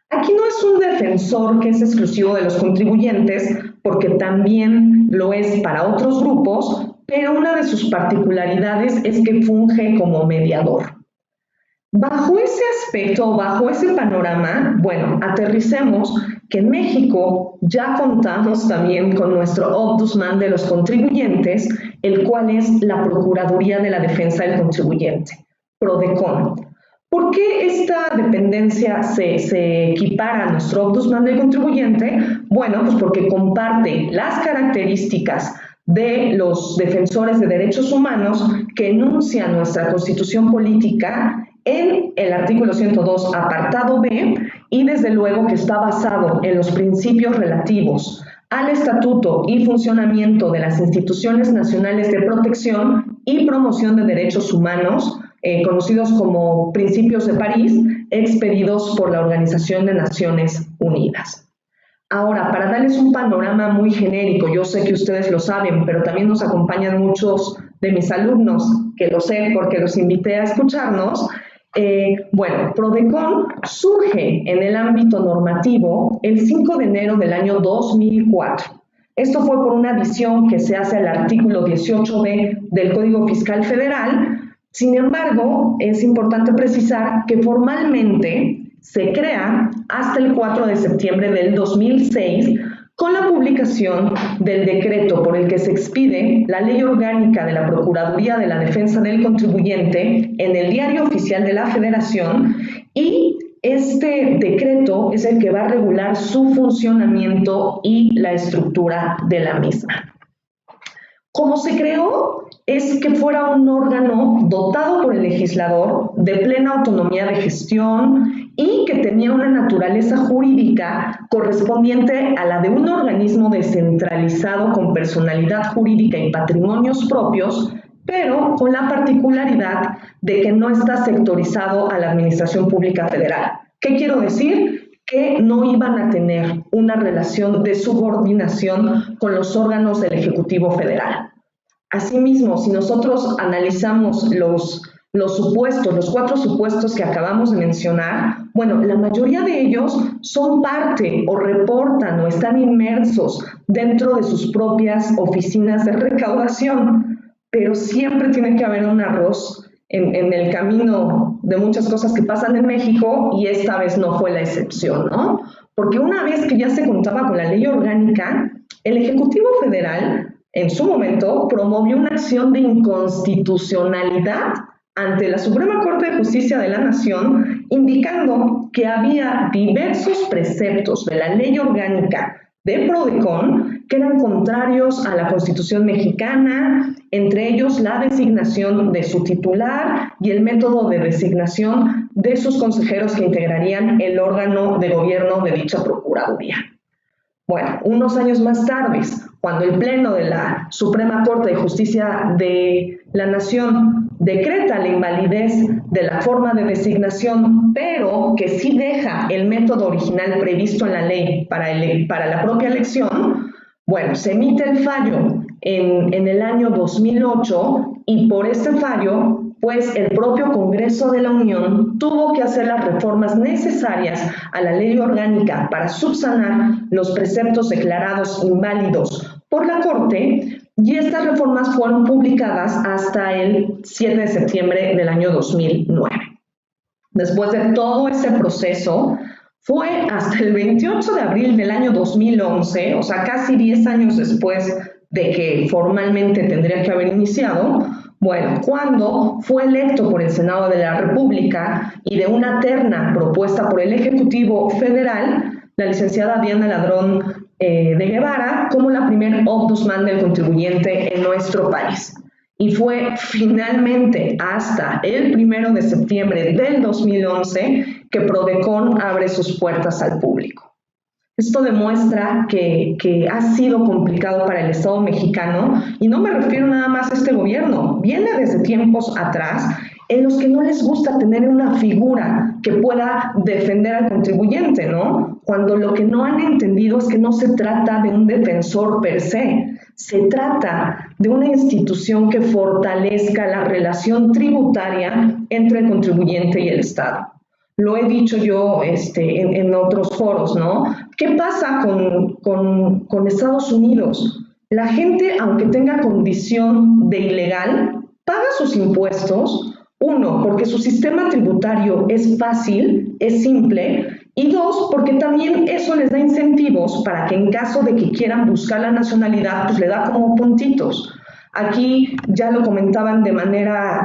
Aquí no es un defensor que es exclusivo de los contribuyentes, porque también lo es para otros grupos, pero una de sus particularidades es que funge como mediador. Bajo ese aspecto, bajo ese panorama, bueno, aterricemos que en México ya contamos también con nuestro ombudsman de los contribuyentes, el cual es la Procuraduría de la Defensa del Contribuyente, PRODECON. ¿Por qué esta dependencia se equipara a nuestro ombudsman del contribuyente? Bueno, pues porque comparte las características de los defensores de derechos humanos que enuncia nuestra Constitución Política en el artículo 102, apartado B, y desde luego que está basado en los principios relativos al estatuto y funcionamiento de las instituciones nacionales de protección y promoción de derechos humanos, conocidos como Principios de París, expedidos por la Organización de Naciones Unidas. Ahora, para darles un panorama muy genérico, yo sé que ustedes lo saben, pero también nos acompañan muchos de mis alumnos, que lo sé porque los invité a escucharnos. Bueno, PRODECON surge en el ámbito normativo el 5 de enero del año 2004. Esto fue por una adición que se hace al artículo 18b del Código Fiscal Federal. Sin embargo, es importante precisar que formalmente se crea hasta el 4 de septiembre del 2006 con la publicación del decreto por el que se expide la Ley Orgánica de la Procuraduría de la Defensa del Contribuyente en el Diario Oficial de la Federación, y este decreto es el que va a regular su funcionamiento y la estructura de la misma. ¿Cómo se creó? Es que fuera un órgano dotado por el legislador de plena autonomía de gestión y que tenía una naturaleza jurídica correspondiente a la de un organismo descentralizado con personalidad jurídica y patrimonios propios, pero con la particularidad de que no está sectorizado a la Administración Pública Federal. ¿Qué quiero decir? Que no iban a tener una relación de subordinación con los órganos del Ejecutivo Federal. Asimismo, si nosotros analizamos los supuestos, los 4 supuestos que acabamos de mencionar, bueno, la mayoría de ellos son parte o reportan o están inmersos dentro de sus propias oficinas de recaudación, pero siempre tiene que haber un arroz en el camino de muchas cosas que pasan en México, y esta vez no fue la excepción, ¿no? Porque una vez que ya se contaba con la ley orgánica, el Ejecutivo Federal en su momento promovió una acción de inconstitucionalidad ante la Suprema Corte de Justicia de la Nación, indicando que había diversos preceptos de la ley orgánica de PRODECON que eran contrarios a la Constitución mexicana, entre ellos la designación de su titular y el método de designación de sus consejeros que integrarían el órgano de gobierno de dicha Procuraduría. Bueno, unos años más tarde, cuando el Pleno de la Suprema Corte de Justicia de la Nación decreta la invalidez de la forma de designación, pero que sí deja el método original previsto en la ley para la propia elección, bueno, se emite el fallo en el año 2008, y por este fallo pues el propio Congreso de la Unión tuvo que hacer las reformas necesarias a la ley orgánica para subsanar los preceptos declarados inválidos por la Corte, y estas reformas fueron publicadas hasta el 7 de septiembre del año 2009. Después de todo ese proceso, fue hasta el 28 de abril del año 2011, o sea, casi 10 años después de que formalmente tendría que haber iniciado, bueno, cuando fue electo por el Senado de la República y de una terna propuesta por el Ejecutivo Federal, la licenciada Diana Ladrón de Guevara, como la primer ombudsman del contribuyente en nuestro país. Y fue finalmente hasta el 1 de septiembre del 2011 que Prodecon abre sus puertas al público. Esto demuestra que ha sido complicado para el Estado mexicano, y no me refiero nada más a este gobierno, viene desde tiempos atrás en los que no les gusta tener una figura que pueda defender al contribuyente, ¿no? Cuando lo que no han entendido es que no se trata de un defensor per se, se trata de una institución que fortalezca la relación tributaria entre el contribuyente y el Estado. Lo he dicho yo en otros foros, ¿no? ¿Qué pasa con Estados Unidos? La gente, aunque tenga condición de ilegal, paga sus impuestos. Uno, porque su sistema tributario es fácil, es simple. Y dos, porque también eso les da incentivos para que en caso de que quieran buscar la nacionalidad, pues le da como puntitos. Aquí ya lo comentaban de manera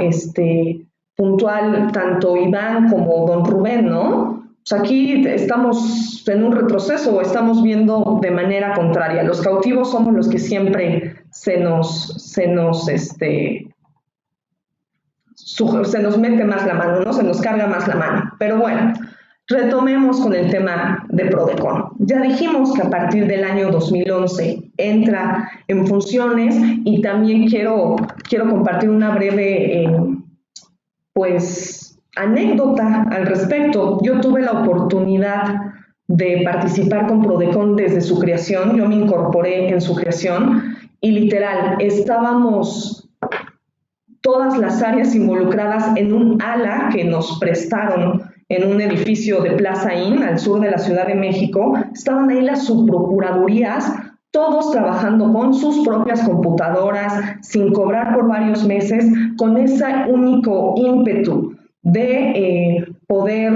puntual tanto Iván como don Rubén, ¿no? Pues aquí estamos en un retroceso, o estamos viendo de manera contraria. Los cautivos somos los que siempre se nos mete más la mano, ¿no? Se nos carga más la mano. Pero bueno, retomemos con el tema de Prodecon. Ya dijimos que a partir del año 2011 entra en funciones, y también quiero compartir una breve anécdota al respecto. Yo tuve la oportunidad de participar con Prodecon desde su creación. Yo me incorporé en su creación y literal estábamos todas las áreas involucradas en un ala que nos prestaron en un edificio de Plaza Inn al sur de la Ciudad de México. Estaban ahí las subprocuradurías, todos trabajando con sus propias computadoras, sin cobrar por varios meses, con ese único ímpetu de poder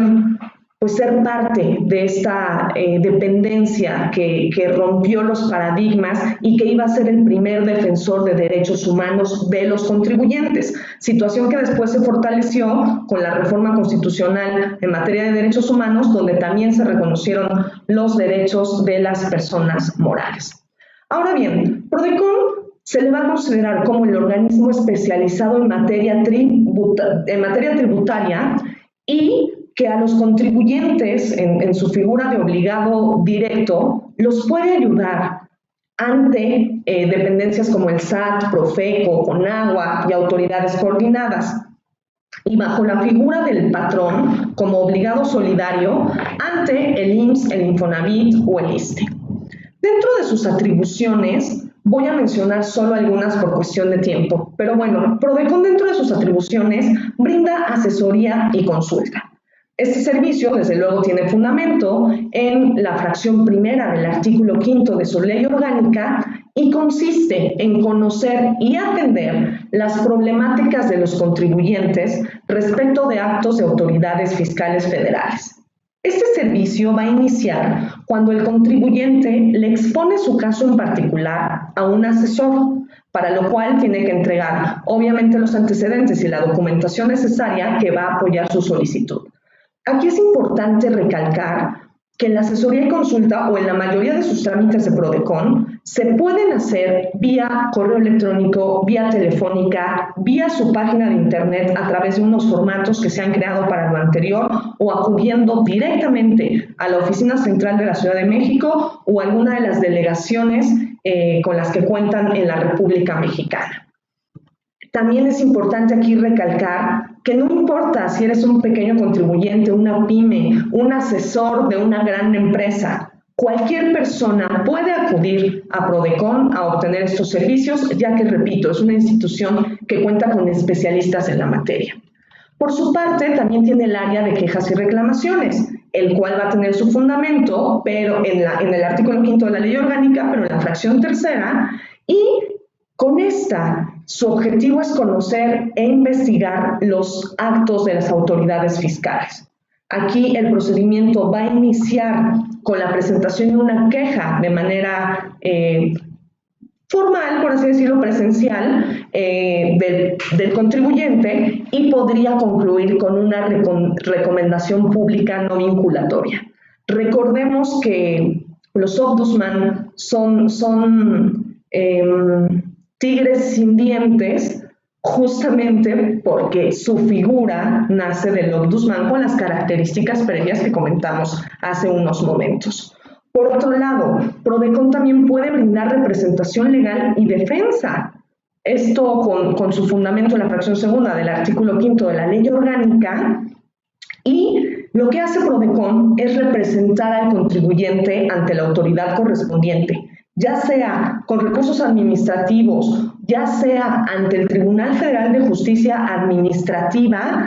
ser parte de esta dependencia que rompió los paradigmas y que iba a ser el primer defensor de derechos humanos de los contribuyentes, situación que después se fortaleció con la reforma constitucional en materia de derechos humanos, donde también se reconocieron los derechos de las personas morales. Ahora bien, Prodecon se le va a considerar como el organismo especializado en materia tributaria, y que a los contribuyentes en su figura de obligado directo los puede ayudar ante dependencias como el SAT, Profeco, CONAGUA y autoridades coordinadas, y bajo la figura del patrón como obligado solidario ante el IMSS, el Infonavit o el ISSSTE. Dentro de sus atribuciones, voy a mencionar solo algunas por cuestión de tiempo, pero bueno, Prodecon dentro de sus atribuciones brinda asesoría y consulta. Este servicio, desde luego, tiene fundamento en la fracción primera del artículo 5 de su ley orgánica y consiste en conocer y atender las problemáticas de los contribuyentes respecto de actos de autoridades fiscales federales. Este servicio va a iniciar cuando el contribuyente le expone su caso en particular a un asesor, para lo cual tiene que entregar, obviamente, los antecedentes y la documentación necesaria que va a apoyar su solicitud. Aquí es importante recalcar que en la asesoría y consulta, o en la mayoría de sus trámites de Prodecon, se pueden hacer vía correo electrónico, vía telefónica, vía su página de internet, a través de unos formatos que se han creado para lo anterior, o acudiendo directamente a la Oficina Central de la Ciudad de México o alguna de las delegaciones con las que cuentan en la República Mexicana. También es importante aquí recalcar que no importa si eres un pequeño contribuyente, una pyme, un asesor de una gran empresa, cualquier persona puede acudir a Prodecon a obtener estos servicios, ya que, repito, es una institución que cuenta con especialistas en la materia. Por su parte, también tiene el área de quejas y reclamaciones, el cual va a tener su fundamento, pero en el artículo 5 de la Ley Orgánica, pero en la fracción tercera, y con esta, su objetivo es conocer e investigar los actos de las autoridades fiscales. Aquí el procedimiento va a iniciar con la presentación de una queja de manera formal, por así decirlo, presencial, del contribuyente, y podría concluir con una recomendación pública no vinculatoria. Recordemos que los ombudsman son tigres sin dientes, justamente porque su figura nace del ombudsman con las características previas que comentamos hace unos momentos. Por otro lado, Prodecon también puede brindar representación legal y defensa. Esto con su fundamento en la fracción segunda del artículo 5 de la Ley Orgánica, y lo que hace Prodecon es representar al contribuyente ante la autoridad correspondiente, ya sea con recursos administrativos, ya sea ante el Tribunal Federal de Justicia Administrativa,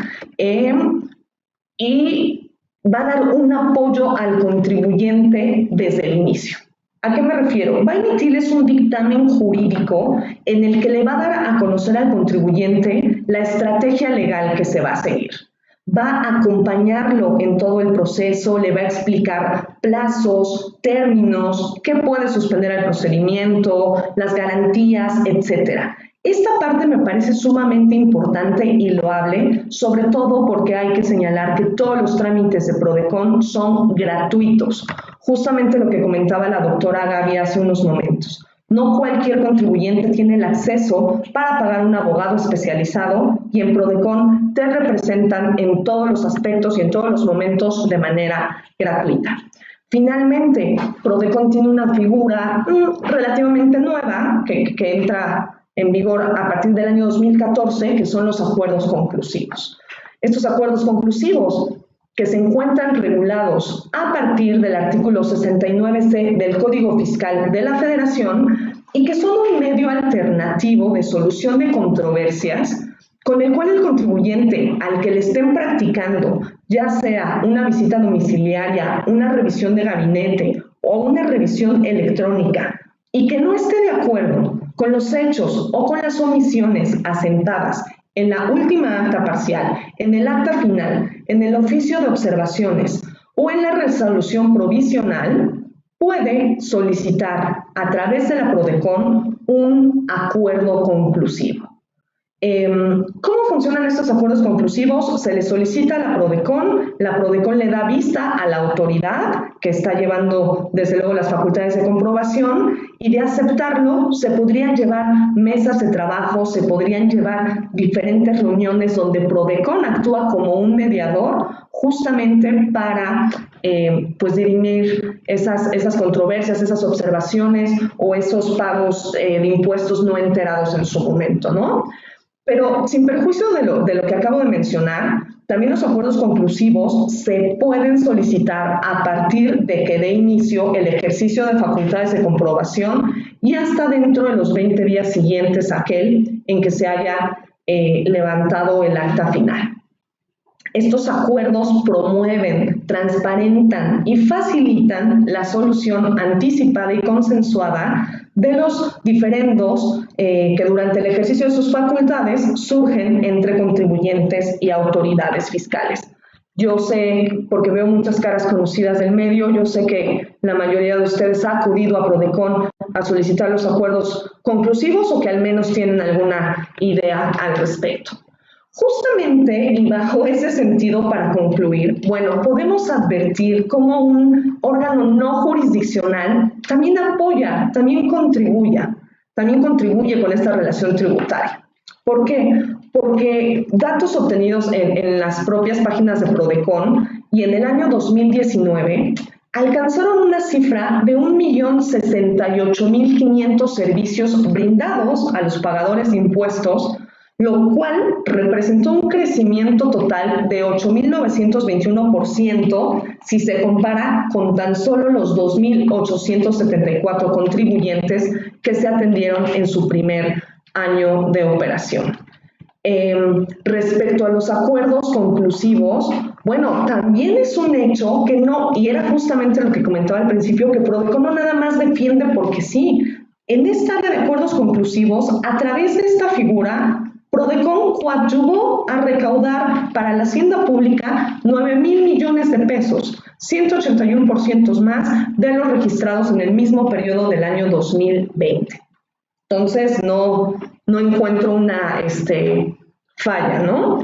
y va a dar un apoyo al contribuyente desde el inicio. ¿A qué me refiero? Va a emitirles un dictamen jurídico en el que le va a dar a conocer al contribuyente la estrategia legal que se va a seguir. Va a acompañarlo en todo el proceso, le va a explicar plazos, términos, qué puede suspender el procedimiento, las garantías, etc. Esta parte me parece sumamente importante y loable, sobre todo porque hay que señalar que todos los trámites de Prodecon son gratuitos. Justamente lo que comentaba la doctora Gaby hace unos momentos. No cualquier contribuyente tiene el acceso para pagar un abogado especializado, y en Prodecon te representan en todos los aspectos y en todos los momentos de manera gratuita. Finalmente, Prodecon tiene una figura relativamente nueva que entra en vigor a partir del año 2014, que son los acuerdos conclusivos. Estos acuerdos conclusivos, que se encuentran regulados a partir del artículo 69C del Código Fiscal de la Federación, y que son un medio alternativo de solución de controversias, con el cual el contribuyente al que le estén practicando, ya sea una visita domiciliaria, una revisión de gabinete o una revisión electrónica, y que no esté de acuerdo con los hechos o con las omisiones asentadas en la última acta parcial, en el acta final, en el oficio de observaciones o en la resolución provisional, puede solicitar a través de la Prodecon un acuerdo conclusivo. ¿Cómo funcionan estos acuerdos conclusivos? Se le solicita a la Prodecon le da vista a la autoridad que está llevando desde luego las facultades de comprobación, y de aceptarlo se podrían llevar mesas de trabajo, se podrían llevar diferentes reuniones donde Prodecon actúa como un mediador justamente para pues dirimir esas controversias, esas observaciones o esos pagos de impuestos no enterados en su momento, ¿no? Pero sin perjuicio de lo que acabo de mencionar, también los acuerdos conclusivos se pueden solicitar a partir de que dé inicio el ejercicio de facultades de comprobación y hasta dentro de los 20 días siguientes a aquel en que se haya levantado el acta final. Estos acuerdos promueven, transparentan y facilitan la solución anticipada y consensuada de los diferendos que durante el ejercicio de sus facultades surgen entre contribuyentes y autoridades fiscales. Yo sé, porque veo muchas caras conocidas del medio, yo sé que la mayoría de ustedes ha acudido a Prodecon a solicitar los acuerdos conclusivos, o que al menos tienen alguna idea al respecto. Justamente, y bajo ese sentido, para concluir, bueno, podemos advertir cómo un órgano no jurisdiccional también apoya, también contribuye con esta relación tributaria. ¿Por qué? Porque datos obtenidos en las propias páginas de Prodecon, y en el año 2019, alcanzaron una cifra de 1.068.500 servicios brindados a los pagadores de impuestos lo cual representó un crecimiento total de 8.921% si se compara con tan solo los 2.874 contribuyentes que se atendieron en su primer año de operación. Respecto a los acuerdos conclusivos, bueno, también es un hecho que no, y era justamente lo que comentaba al principio, que Prodecon no nada más defiende porque sí. En esta área de acuerdos conclusivos, a través de esta figura, Prodecon coadyuvó a recaudar para la hacienda pública 9,000 millones de pesos, 181% más de los registrados en el mismo periodo del año 2020. Entonces, no encuentro una falla, ¿no?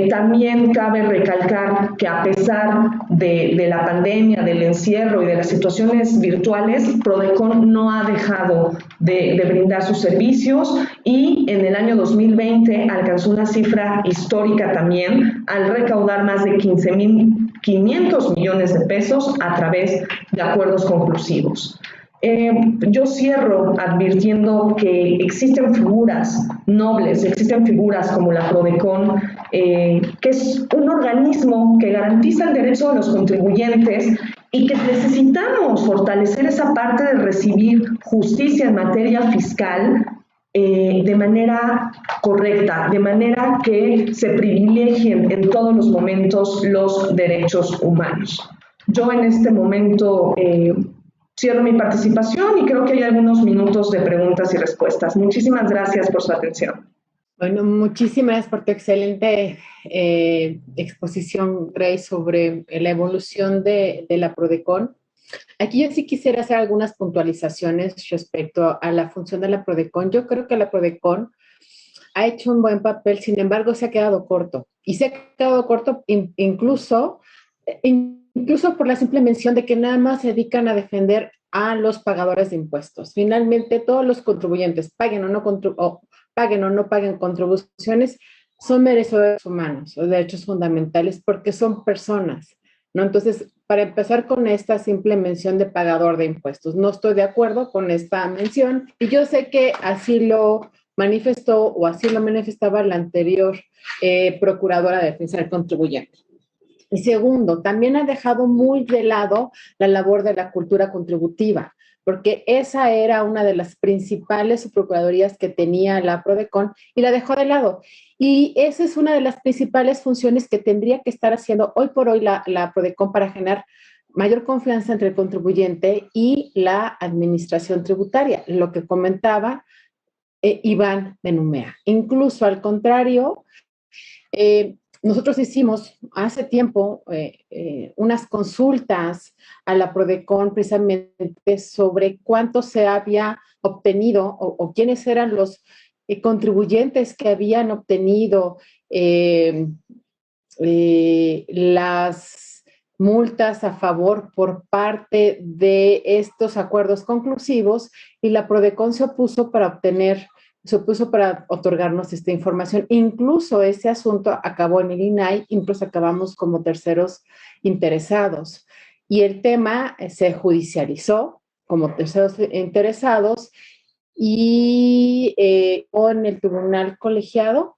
También cabe recalcar que a pesar de la pandemia, del encierro y de las situaciones virtuales, Prodecon no ha dejado de brindar sus servicios y en el año 2020 alcanzó una cifra histórica también al recaudar más de 15.500 millones de pesos a través de acuerdos conclusivos. Yo cierro advirtiendo que existen figuras nobles, existen figuras como la Prodecon, que es un organismo que garantiza el derecho de los contribuyentes y que necesitamos fortalecer esa parte de recibir justicia en materia fiscal de manera correcta, de manera que se privilegien en todos los momentos los derechos humanos. Yo en este momento cierro mi participación y creo que hay algunos minutos de preguntas y respuestas. Muchísimas gracias por su atención. Bueno, muchísimas gracias por tu excelente exposición, Grace, sobre la evolución de la Prodecon. Aquí yo sí quisiera hacer algunas puntualizaciones respecto a la función de la Prodecon. Yo creo que la Prodecon ha hecho un buen papel, sin embargo, se ha quedado corto. Y se ha quedado corto incluso por la simple mención de que nada más se dedican a defender a los pagadores de impuestos. Finalmente, todos los contribuyentes, paguen o no paguen contribuciones, son merecedores humanos, o derechos fundamentales, porque son personas, ¿no? Entonces, para empezar con esta simple mención de pagador de impuestos, no estoy de acuerdo con esta mención, y yo sé que así lo manifestó o así lo manifestaba la anterior Procuradora de Defensa del Contribuyente. Y segundo, también ha dejado muy de lado la labor de la cultura contributiva, porque esa era una de las principales procuradurías que tenía la Prodecon y la dejó de lado. Y esa es una de las principales funciones que tendría que estar haciendo hoy por hoy la Prodecon para generar mayor confianza entre el contribuyente y la administración tributaria, lo que comentaba Iván Benumea. Incluso al contrario, nosotros hicimos hace tiempo unas consultas a la Prodecon precisamente sobre cuánto se había obtenido o quiénes eran los contribuyentes que habían obtenido las multas a favor por parte de estos acuerdos conclusivos, y la Prodecon se opuso para otorgarnos esta información. Incluso ese asunto acabó en el INAI, incluso acabamos como terceros interesados. Y el tema se judicializó como terceros interesados y con el tribunal colegiado,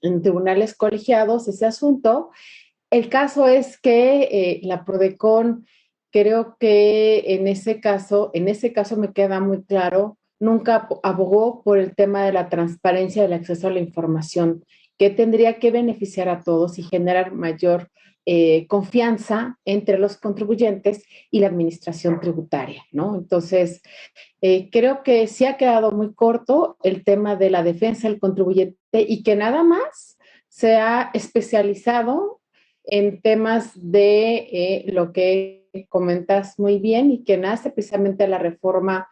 en tribunales colegiados ese asunto. El caso es que la Prodecon, creo que en ese caso me queda muy claro, nunca abogó por el tema de la transparencia del acceso a la información, que tendría que beneficiar a todos y generar mayor confianza entre los contribuyentes y la administración tributaria, ¿no? Entonces, creo que sí ha quedado muy corto el tema de la defensa del contribuyente y que nada más se ha especializado en temas de lo que comentas muy bien y que nace precisamente la reforma,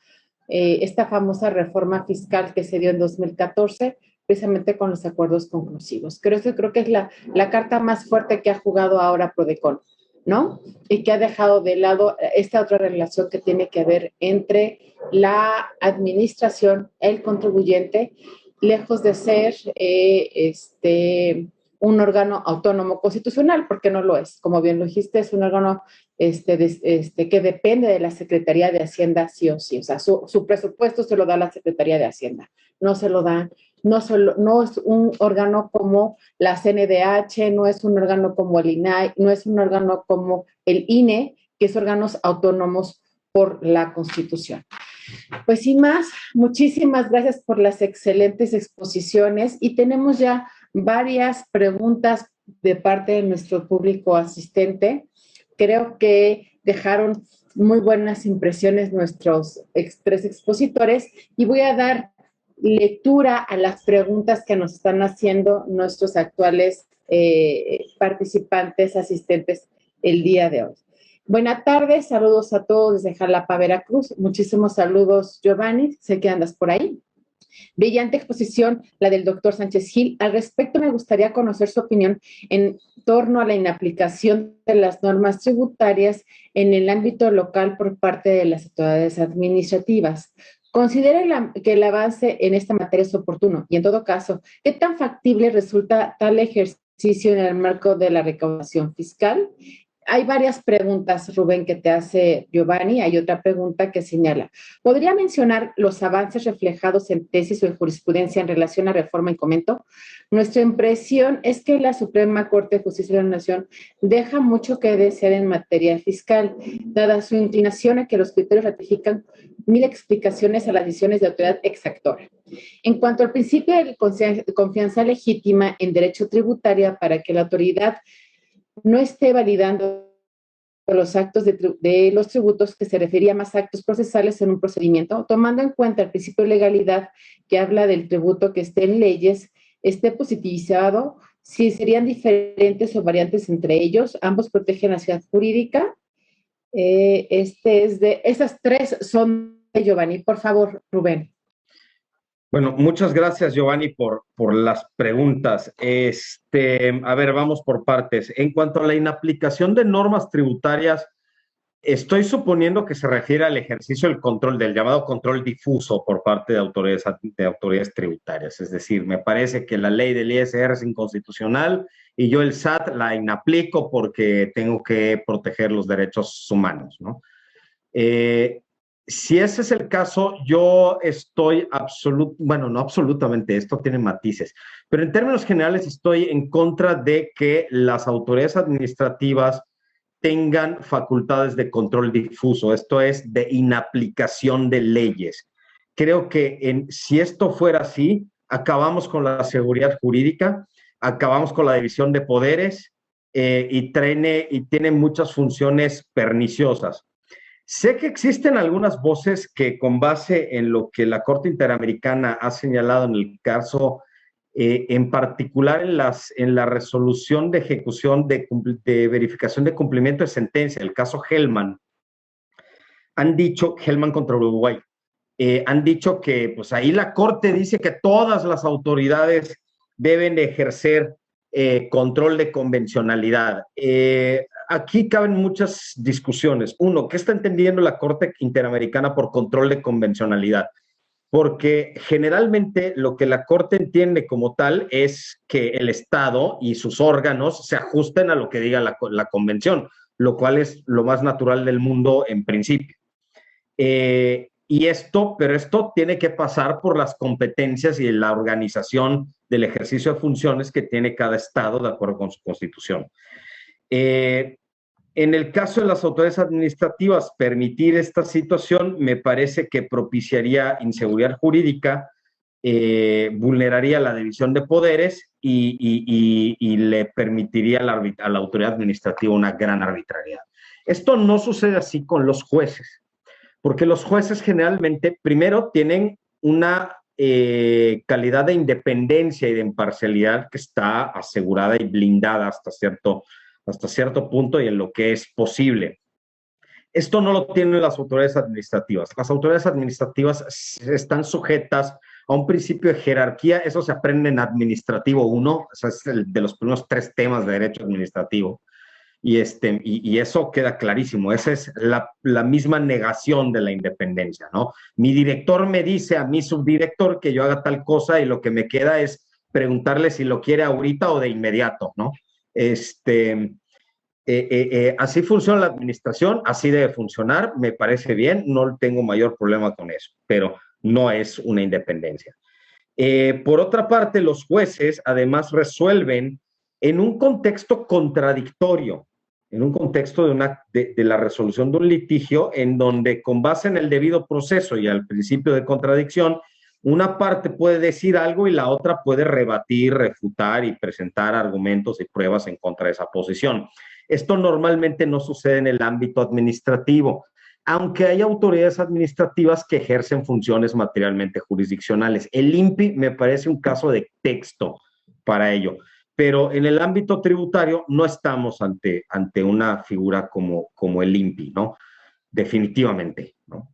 esta famosa reforma fiscal que se dio en 2014, precisamente con los acuerdos conclusivos. Creo que es la carta más fuerte que ha jugado ahora Prodecon, ¿no? Y que ha dejado de lado esta otra relación que tiene que haber entre la administración, el contribuyente, lejos de ser un órgano autónomo constitucional, porque no lo es. Como bien lo dijiste, es un órgano que depende de la Secretaría de Hacienda sí o sí. O sea, su presupuesto se lo da la Secretaría de Hacienda, no se lo da no es un órgano como la CNDH, no es un órgano como el INAI, no es un órgano como el INE, que es órganos autónomos por la Constitución. Pues sin más, muchísimas gracias por las excelentes exposiciones y tenemos ya varias preguntas de parte de nuestro público asistente. Creo que dejaron muy buenas impresiones nuestros tres expositores y voy a dar lectura a las preguntas que nos están haciendo nuestros actuales participantes asistentes el día de hoy. Buenas tardes, saludos a todos desde Jalapa, Veracruz. Muchísimos saludos, Giovanni, sé que andas por ahí. Brillante exposición, la del doctor Sánchez Gil. Al respecto, me gustaría conocer su opinión en torno a la inaplicación de las normas tributarias en el ámbito local por parte de las autoridades administrativas. ¿Considera que el avance en esta materia es oportuno? Y en todo caso, ¿qué tan factible resulta tal ejercicio en el marco de la recaudación fiscal? Hay varias preguntas, Rubén, que te hace Giovanni. Hay otra pregunta que señala, ¿podría mencionar los avances reflejados en tesis o en jurisprudencia en relación a reforma en comento? Nuestra impresión es que la Suprema Corte de Justicia de la Nación deja mucho que desear en materia fiscal, dada su inclinación a que los criterios ratifican mil explicaciones a las decisiones de autoridad exactora. En cuanto al principio de confianza legítima en derecho tributario para que la autoridad no esté validando los actos de los tributos, que se refería más a actos procesales en un procedimiento, tomando en cuenta el principio de legalidad que habla del tributo que esté en leyes, esté positivizado, si serían diferentes o variantes entre ellos, ambos protegen la seguridad jurídica. Esas tres son de Giovanni. Por favor, Rubén. Bueno, muchas gracias, Giovanni, por las preguntas. A ver, vamos por partes. En cuanto a la inaplicación de normas tributarias, estoy suponiendo que se refiere al ejercicio del control, del llamado control difuso por parte de autoridades tributarias. Es decir, me parece que la ley del ISR es inconstitucional y yo el SAT la inaplico porque tengo que proteger los derechos humanos, ¿no? Si ese es el caso, yo estoy bueno, no absolutamente, esto tiene matices, pero en términos generales estoy en contra de que las autoridades administrativas tengan facultades de control difuso, esto es, de inaplicación de leyes. Creo que si esto fuera así, acabamos con la seguridad jurídica, acabamos con la división de poderes y tiene muchas funciones perniciosas. Sé que existen algunas voces que, con base en lo que la Corte Interamericana ha señalado en el caso, en particular en la resolución de ejecución de verificación de cumplimiento de sentencia, el caso Hellman, han dicho, Hellman contra Uruguay, han dicho que pues ahí la Corte dice que todas las autoridades deben ejercer control de convencionalidad. Aquí caben muchas discusiones. Uno, ¿qué está entendiendo la Corte Interamericana por control de convencionalidad? Porque generalmente lo que la Corte entiende como tal es que el Estado y sus órganos se ajusten a lo que diga la Convención, lo cual es lo más natural del mundo en principio. Pero esto tiene que pasar por las competencias y la organización del ejercicio de funciones que tiene cada Estado de acuerdo con su Constitución. En el caso de las autoridades administrativas, permitir esta situación me parece que propiciaría inseguridad jurídica, vulneraría la división de poderes y le permitiría a la autoridad administrativa una gran arbitrariedad. Esto no sucede así con los jueces, porque los jueces generalmente, primero, tienen una calidad de independencia y de imparcialidad que está asegurada y blindada hasta cierto punto y en lo que es posible. Esto no lo tienen las autoridades administrativas. Las autoridades administrativas están sujetas a un principio de jerarquía. Eso se aprende en Administrativo 1, o sea, es de los primeros 3 temas de derecho administrativo. Y eso queda clarísimo. Esa es la misma negación de la independencia, ¿no? Mi director me dice a mi subdirector que yo haga tal cosa y lo que me queda es preguntarle si lo quiere ahorita o de inmediato, ¿no? Así funciona la administración, así debe funcionar, me parece bien, no tengo mayor problema con eso, pero no es una independencia. Por otra parte, los jueces además resuelven en un contexto contradictorio, en un contexto de la resolución de un litigio en donde, con base en el debido proceso y al principio de contradicción, una parte puede decir algo y la otra puede rebatir, refutar y presentar argumentos y pruebas en contra de esa posición. Esto normalmente no sucede en el ámbito administrativo, aunque hay autoridades administrativas que ejercen funciones materialmente jurisdiccionales. El INPI me parece un caso de texto para ello, pero en el ámbito tributario no estamos ante una figura como el INPI, ¿no? Definitivamente, ¿no?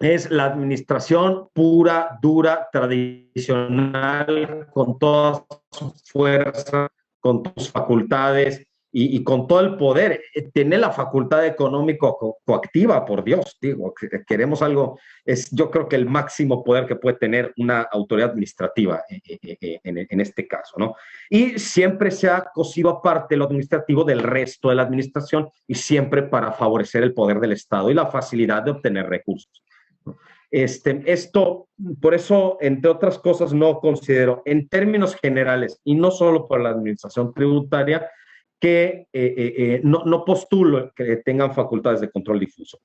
Es la administración pura, dura, tradicional, con toda su fuerza, con tus facultades y con todo el poder. Tiene la facultad económico coactiva, por Dios, digo, queremos algo, es yo creo que el máximo poder que puede tener una autoridad administrativa en este caso, ¿no? Y siempre se ha cosido aparte lo administrativo del resto de la administración y siempre para favorecer el poder del Estado y la facilidad de obtener recursos. Esto, por eso, entre otras cosas, no considero, en términos generales, y no solo para la administración tributaria, que no postulo que tengan facultades de control difuso.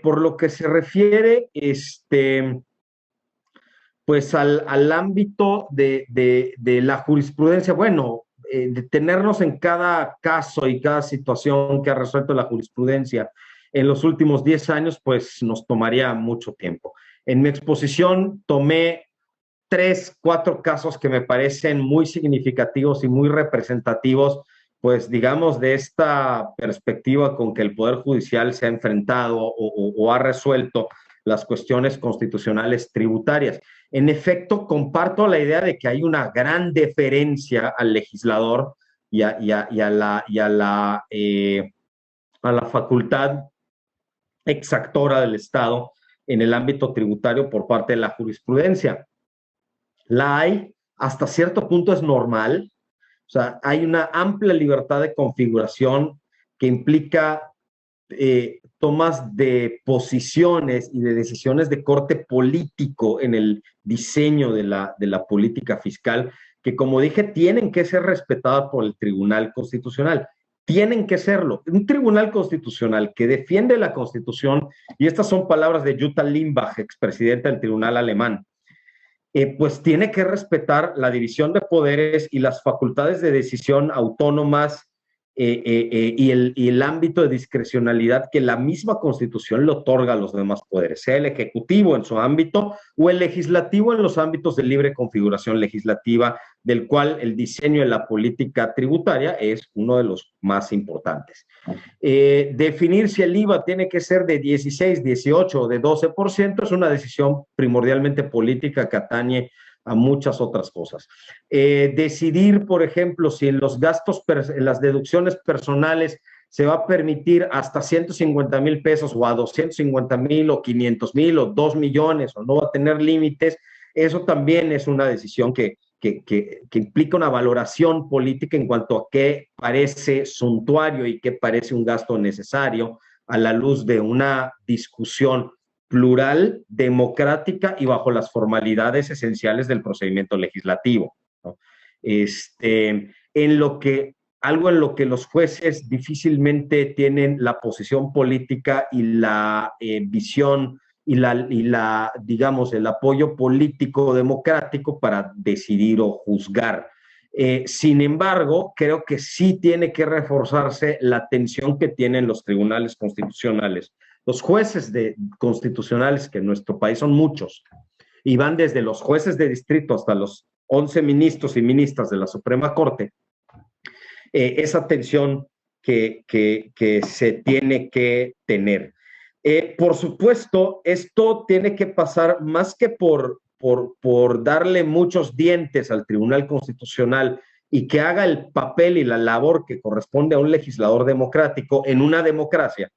Por lo que se refiere, pues al ámbito de la jurisprudencia, bueno, detenernos en cada caso y cada situación que ha resuelto la jurisprudencia en los últimos 10 años, pues nos tomaría mucho tiempo. En mi exposición tomé 3, 4 casos que me parecen muy significativos y muy representativos, pues digamos, de esta perspectiva con que el Poder Judicial se ha enfrentado o ha resuelto las cuestiones constitucionales tributarias. En efecto, comparto la idea de que hay una gran deferencia al legislador y a la facultad exactora del Estado en el ámbito tributario por parte de la jurisprudencia. La hay, hasta cierto punto es normal, o sea, hay una amplia libertad de configuración que implica tomas de posiciones y de decisiones de corte político en el diseño de la política fiscal, que, como dije, tienen que ser respetadas por el Tribunal Constitucional. Tienen que serlo. Un tribunal constitucional que defiende la Constitución, y estas son palabras de Jutta Limbach, expresidenta del tribunal alemán, pues tiene que respetar la división de poderes y las facultades de decisión autónomas y el ámbito de discrecionalidad que la misma Constitución le otorga a los demás poderes, sea el Ejecutivo en su ámbito o el Legislativo en los ámbitos de libre configuración legislativa, del cual el diseño de la política tributaria es uno de los más importantes. Definir si el IVA tiene que ser de 16, 18 o de 12% es una decisión primordialmente política que atañe a muchas otras cosas. Decidir, por ejemplo, si en los gastos, en las deducciones personales se va a permitir hasta 150,000 pesos o a 250,000 o 500,000 o 2 millones o no va a tener límites, eso también es una decisión que implica una valoración política en cuanto a qué parece suntuario y qué parece un gasto necesario a la luz de una discusión plural, democrática y bajo las formalidades esenciales del procedimiento legislativo, ¿no? Algo en lo que los jueces difícilmente tienen la posición política y la visión y digamos, el apoyo político democrático para decidir o juzgar. Sin embargo, creo que sí tiene que reforzarse la tensión que tienen los tribunales constitucionales. Los jueces constitucionales, que en nuestro país son muchos, y van desde los jueces de distrito hasta los 11 ministros y ministras de la Suprema Corte, esa tensión que se tiene que tener. Por supuesto, esto tiene que pasar más que por darle muchos dientes al Tribunal Constitucional y que haga el papel y la labor que corresponde a un legislador democrático en una democracia,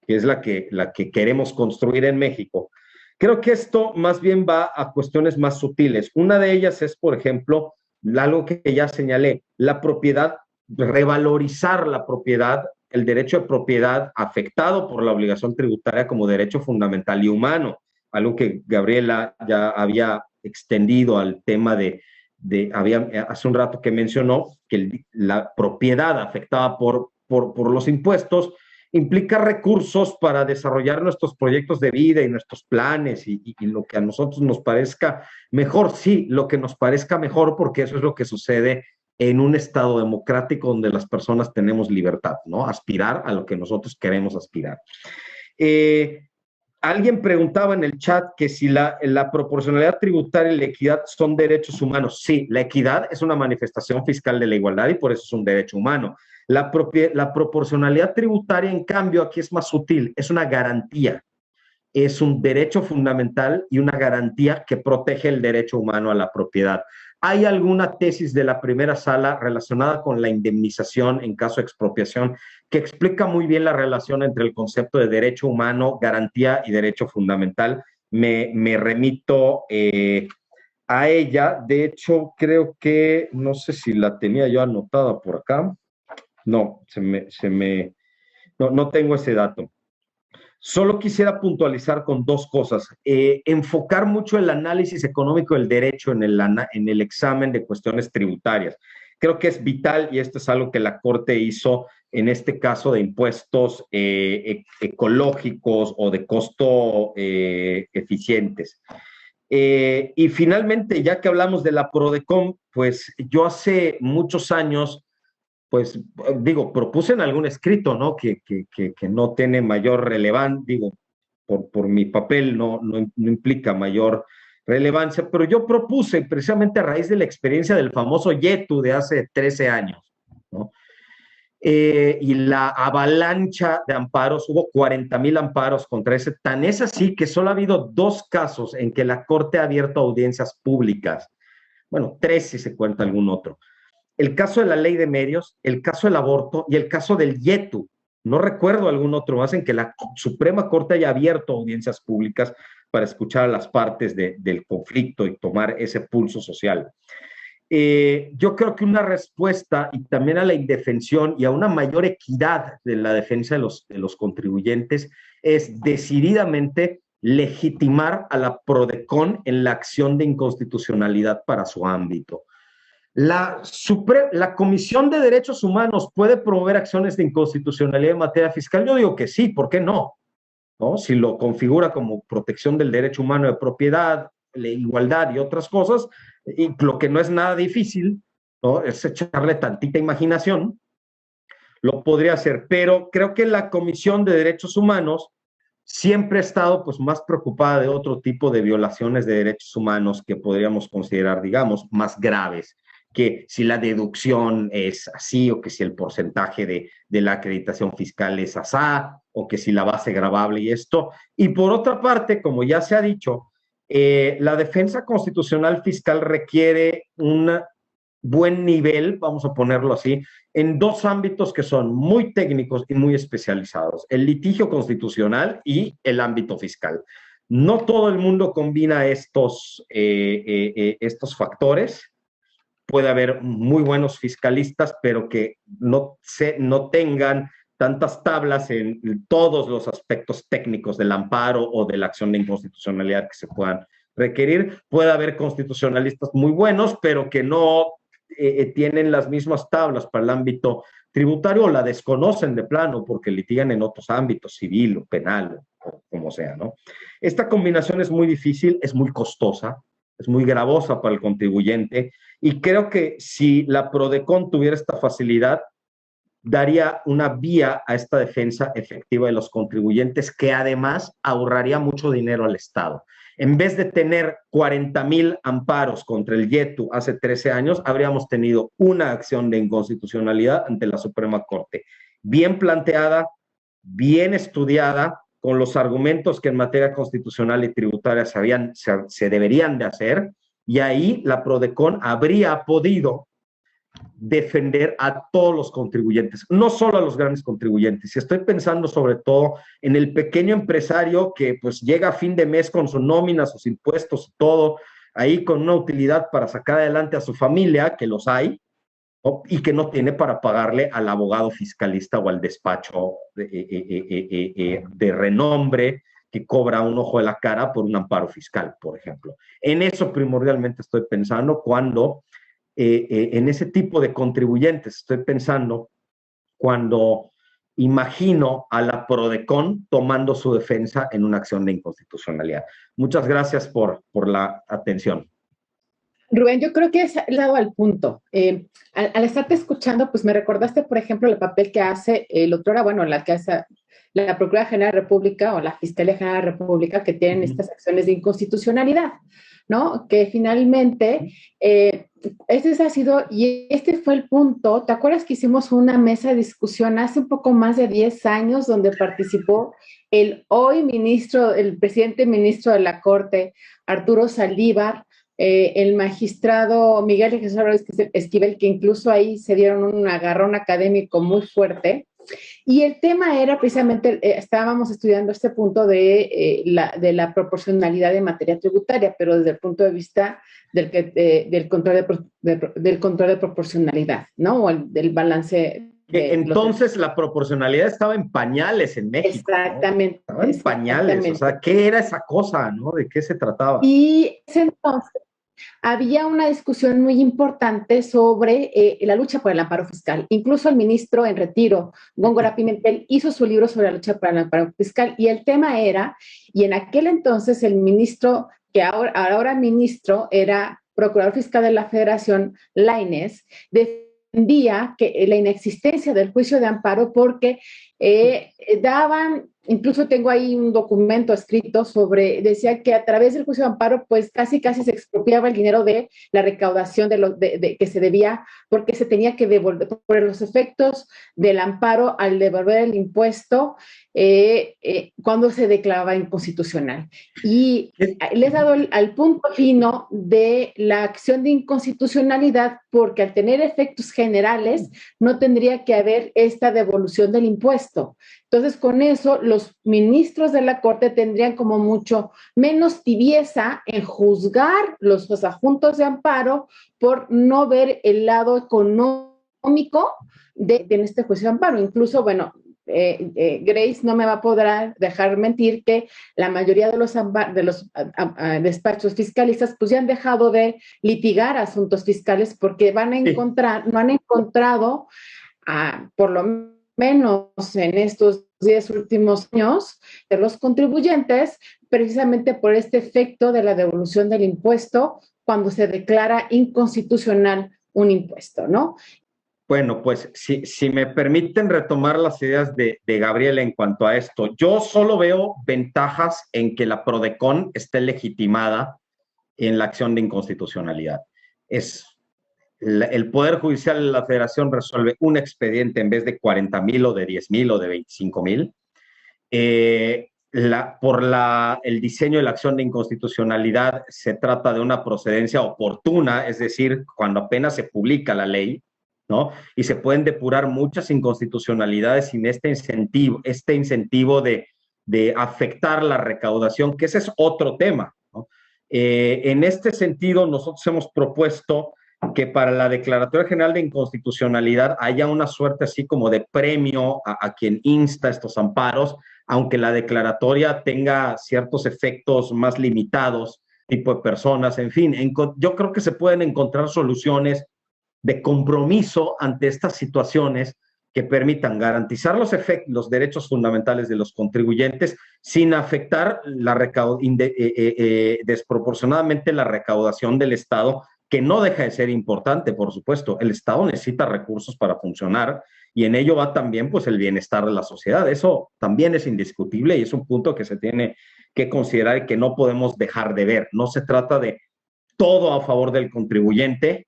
que es la que queremos construir en México. Creo que esto más bien va a cuestiones más sutiles. Una de ellas es, por ejemplo, algo que ya señalé, la propiedad, revalorizar la propiedad, el derecho de propiedad afectado por la obligación tributaria como derecho fundamental y humano, algo que Gabriela ya había extendido al tema hace un rato que mencionó que la propiedad afectada por los impuestos implica recursos para desarrollar nuestros proyectos de vida y nuestros planes y lo que a nosotros nos parezca mejor. Sí, lo que nos parezca mejor, porque eso es lo que sucede en un estado democrático donde las personas tenemos libertad, ¿no? Aspirar a lo que nosotros queremos aspirar. Alguien preguntaba en el chat que si la proporcionalidad tributaria y la equidad son derechos humanos. Sí, la equidad es una manifestación fiscal de la igualdad y por eso es un derecho humano. La proporcionalidad tributaria, en cambio, aquí es más sutil, es una garantía, es un derecho fundamental y una garantía que protege el derecho humano a la propiedad. ¿Hay alguna tesis de la primera sala relacionada con la indemnización en caso de expropiación que explica muy bien la relación entre el concepto de derecho humano, garantía y derecho fundamental? Me remito a ella. De hecho, creo que, no sé si la tenía yo anotada por acá. No, no tengo ese dato. Solo quisiera puntualizar con dos cosas. Enfocar mucho el análisis económico del derecho en el examen de cuestiones tributarias. Creo que es vital, y esto es algo que la Corte hizo en este caso de impuestos ecológicos o de costo eficientes. Y finalmente, ya que hablamos de la PRODECON, pues yo hace muchos años, pues digo, propuse en algún escrito, ¿no? Que no tiene mayor relevancia, digo, por mi papel no implica mayor relevancia, pero yo propuse precisamente a raíz de la experiencia del famoso YETU de hace 13 años, ¿no? Y la avalancha de amparos, hubo 40,000 amparos contra ese, tan es así que solo ha habido 2 casos en que la Corte ha abierto audiencias públicas, bueno, 3 si se cuenta algún otro. El caso de la ley de medios, el caso del aborto y el caso del YETU. No recuerdo algún otro más en que la Suprema Corte haya abierto audiencias públicas para escuchar a las partes del conflicto y tomar ese pulso social. Yo creo que una respuesta y también a la indefensión y a una mayor equidad de la defensa de los contribuyentes es decididamente legitimar a la PRODECON en la acción de inconstitucionalidad para su ámbito. La Comisión de Derechos Humanos puede promover acciones de inconstitucionalidad en materia fiscal. Yo digo que sí, ¿por qué no? ¿No? Si lo configura como protección del derecho humano de propiedad, la igualdad y otras cosas, y lo que no es nada difícil, ¿no? Es echarle tantita imaginación, lo podría hacer. Pero creo que la Comisión de Derechos Humanos siempre ha estado pues, más preocupada de otro tipo de violaciones de derechos humanos que podríamos considerar, digamos, más graves, que si la deducción es así, o que si el porcentaje de la acreditación fiscal es asá, o que si la base gravable y esto. Y por otra parte, como ya se ha dicho, la defensa constitucional fiscal requiere un buen nivel, vamos a ponerlo así, en 2 ámbitos que son muy técnicos y muy especializados: el litigio constitucional y el ámbito fiscal. No todo el mundo combina estos factores. Puede haber muy buenos fiscalistas, pero que no tengan tantas tablas en todos los aspectos técnicos del amparo o de la acción de inconstitucionalidad que se puedan requerir. Puede haber constitucionalistas muy buenos, pero que no tienen las mismas tablas para el ámbito tributario o la desconocen de plano porque litigan en otros ámbitos, civil o penal o como sea, ¿no? Esta combinación es muy difícil, es muy costosa, es muy gravosa para el contribuyente, y creo que si la PRODECON tuviera esta facilidad, daría una vía a esta defensa efectiva de los contribuyentes, que además ahorraría mucho dinero al Estado. En vez de tener 40,000 amparos contra el YETU hace 13 años, habríamos tenido una acción de inconstitucionalidad ante la Suprema Corte, bien planteada, bien estudiada, con los argumentos que en materia constitucional y tributaria se deberían de hacer, y ahí la PRODECON habría podido defender a todos los contribuyentes, no solo a los grandes contribuyentes. Y estoy pensando sobre todo en el pequeño empresario que pues llega a fin de mes con su nómina, sus impuestos, todo, ahí con una utilidad para sacar adelante a su familia, que los hay, ¿no? Y que no tiene para pagarle al abogado fiscalista o al despacho de renombre que cobra un ojo de la cara por un amparo fiscal, por ejemplo. En eso primordialmente estoy pensando cuando, en ese tipo de contribuyentes, estoy pensando cuando imagino a la PRODECON tomando su defensa en una acción de inconstitucionalidad. Muchas gracias por la atención. Rubén, yo creo que has dado al punto. Al estarte escuchando, pues me recordaste, por ejemplo, el papel que hace el otrora, bueno, la que hace la Procuraduría General de la República o la Fiscalía General de la República, que tienen estas acciones de inconstitucionalidad, ¿no? Que finalmente, este ha sido, y este fue el punto. ¿Te acuerdas que hicimos una mesa de discusión hace un poco más de 10 años donde participó el hoy ministro, el presidente ministro de la Corte, Arturo Saldívar, el magistrado Miguel Jesús Esquivel, que incluso ahí se dieron un agarrón académico muy fuerte? Y el tema era precisamente, estábamos estudiando este punto de la proporcionalidad en materia tributaria, pero desde el punto de vista del control de proporcionalidad, ¿no? O del balance. Entonces la proporcionalidad estaba en pañales en México. Exactamente. ¿no? Estaba en pañales, o sea, ¿qué era esa cosa, no? ¿De qué se trataba? Y entonces había una discusión muy importante sobre la lucha por el amparo fiscal. Incluso el ministro en retiro, Góngora Pimentel, hizo su libro sobre la lucha por el amparo fiscal y el tema era, y en aquel entonces el ministro, que ahora ministro, era procurador fiscal de la Federación, Lainez, defendía que la inexistencia del juicio de amparo porque daban, incluso tengo ahí un documento escrito sobre, decía que a través del juicio de amparo, pues casi se expropiaba el dinero de la recaudación que se debía, porque se tenía que devolver por los efectos del amparo al devolver el impuesto cuando se declaraba inconstitucional. Y les he dado al punto fino de la acción de inconstitucionalidad, porque al tener efectos generales no tendría que haber esta devolución del impuesto. Entonces, con eso, los ministros de la Corte tendrían como mucho menos tibieza en juzgar los adjuntos de amparo por no ver el lado económico de este juicio de amparo. Incluso, bueno, Grace no me va a poder dejar mentir que la mayoría de los despachos fiscalistas pues ya han dejado de litigar asuntos fiscales porque no han encontrado, por lo menos en estos 10 últimos años, de los contribuyentes, precisamente por este efecto de la devolución del impuesto cuando se declara inconstitucional un impuesto, ¿no? Bueno, pues si me permiten retomar las ideas de Gabriela en cuanto a esto, yo solo veo ventajas en que la PRODECON esté legitimada en la acción de inconstitucionalidad. El Poder Judicial de la Federación resuelve un expediente en vez de 40,000 o de 10,000 o de 25,000. Por el diseño de la acción de inconstitucionalidad se trata de una procedencia oportuna, es decir, cuando apenas se publica la ley, ¿no? Y se pueden depurar muchas inconstitucionalidades sin este incentivo de afectar la recaudación, que ese es otro tema, ¿no? En este sentido, nosotros hemos propuesto que para la Declaratoria General de Inconstitucionalidad haya una suerte así como de premio a quien insta estos amparos, aunque la declaratoria tenga ciertos efectos más limitados, tipo de personas, en fin. Yo creo que se pueden encontrar soluciones de compromiso ante estas situaciones que permitan garantizar los derechos fundamentales de los contribuyentes sin afectar desproporcionadamente la recaudación del Estado, que no deja de ser importante, por supuesto. El Estado necesita recursos para funcionar y en ello va también pues, el bienestar de la sociedad. Eso también es indiscutible y es un punto que se tiene que considerar y que no podemos dejar de ver. No se trata de todo a favor del contribuyente.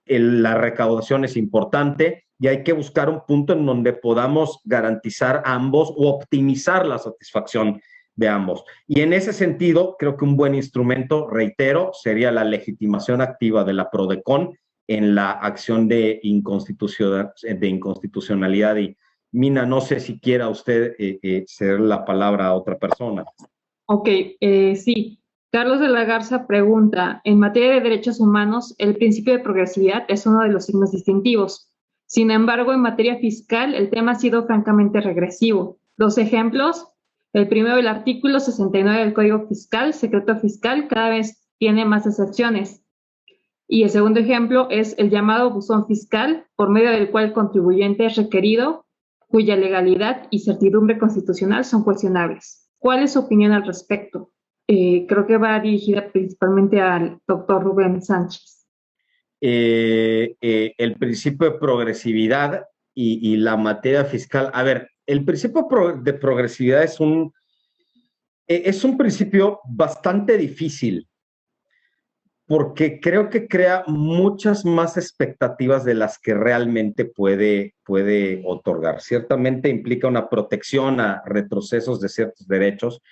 La recaudación es importante y hay que buscar un punto en donde podamos garantizar a ambos o optimizar la satisfacción de ambos. Y en ese sentido, creo que un buen instrumento, reitero, sería la legitimación activa de la PRODECON en la acción de inconstitucionalidad. Y Mina, no sé si quiera usted ceder la palabra a otra persona. Ok, sí. Carlos de la Garza pregunta, en materia de derechos humanos, el principio de progresividad es uno de los signos distintivos. Sin embargo, en materia fiscal, el tema ha sido francamente regresivo. Dos ejemplos, El primero, el artículo 69 del Código Fiscal, secreto fiscal, cada vez tiene más excepciones. Y el segundo ejemplo es el llamado buzón fiscal, por medio del cual el contribuyente es requerido, cuya legalidad y certidumbre constitucional son cuestionables. ¿Cuál es su opinión al respecto? Creo que va dirigida principalmente al doctor Rubén Sánchez. El principio de progresividad y la materia fiscal. A ver, el principio de progresividad es un principio bastante difícil porque creo que crea muchas más expectativas de las que realmente puede otorgar. Ciertamente implica una protección a retrocesos de ciertos derechos,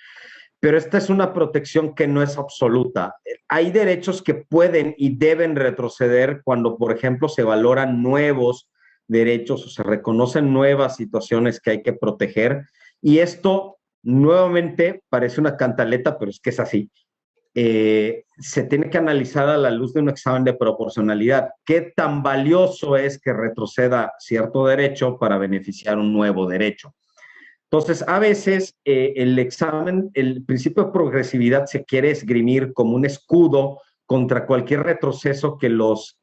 pero esta es una protección que no es absoluta. Hay derechos que pueden y deben retroceder cuando, por ejemplo, se valoran nuevos derechos o se reconocen nuevas situaciones que hay que proteger. Y esto, nuevamente, parece una cantaleta, pero es que es así. Se tiene que analizar a la luz de un examen de proporcionalidad. ¿Qué tan valioso es que retroceda cierto derecho para beneficiar un nuevo derecho? Entonces, a veces el principio de progresividad se quiere esgrimir como un escudo contra cualquier retroceso que los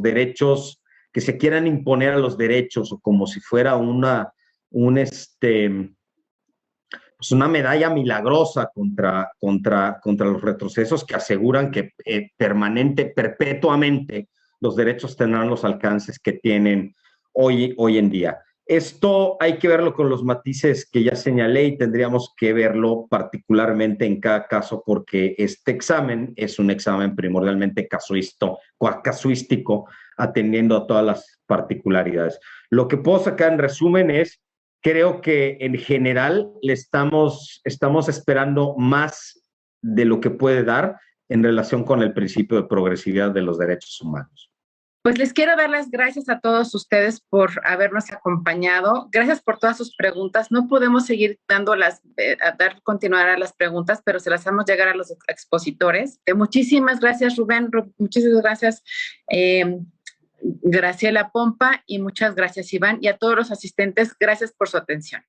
derechos, que se quieran imponer a los derechos, o como si fuera una medalla milagrosa contra los retrocesos que aseguran que perpetuamente los derechos tendrán los alcances que tienen hoy en día. Esto hay que verlo con los matices que ya señalé y tendríamos que verlo particularmente en cada caso porque este examen es un examen primordialmente casuístico, atendiendo a todas las particularidades. Lo que puedo sacar en resumen es, creo que en general le estamos esperando más de lo que puede dar en relación con el principio de progresividad de los derechos humanos. Pues les quiero dar las gracias a todos ustedes por habernos acompañado. Gracias por todas sus preguntas. No podemos seguir continuar a las preguntas, pero se las vamos a llegar a los expositores. Muchísimas gracias, Rubén. Muchísimas gracias, Graciela Pompa, y muchas gracias, Iván, y a todos los asistentes. Gracias por su atención.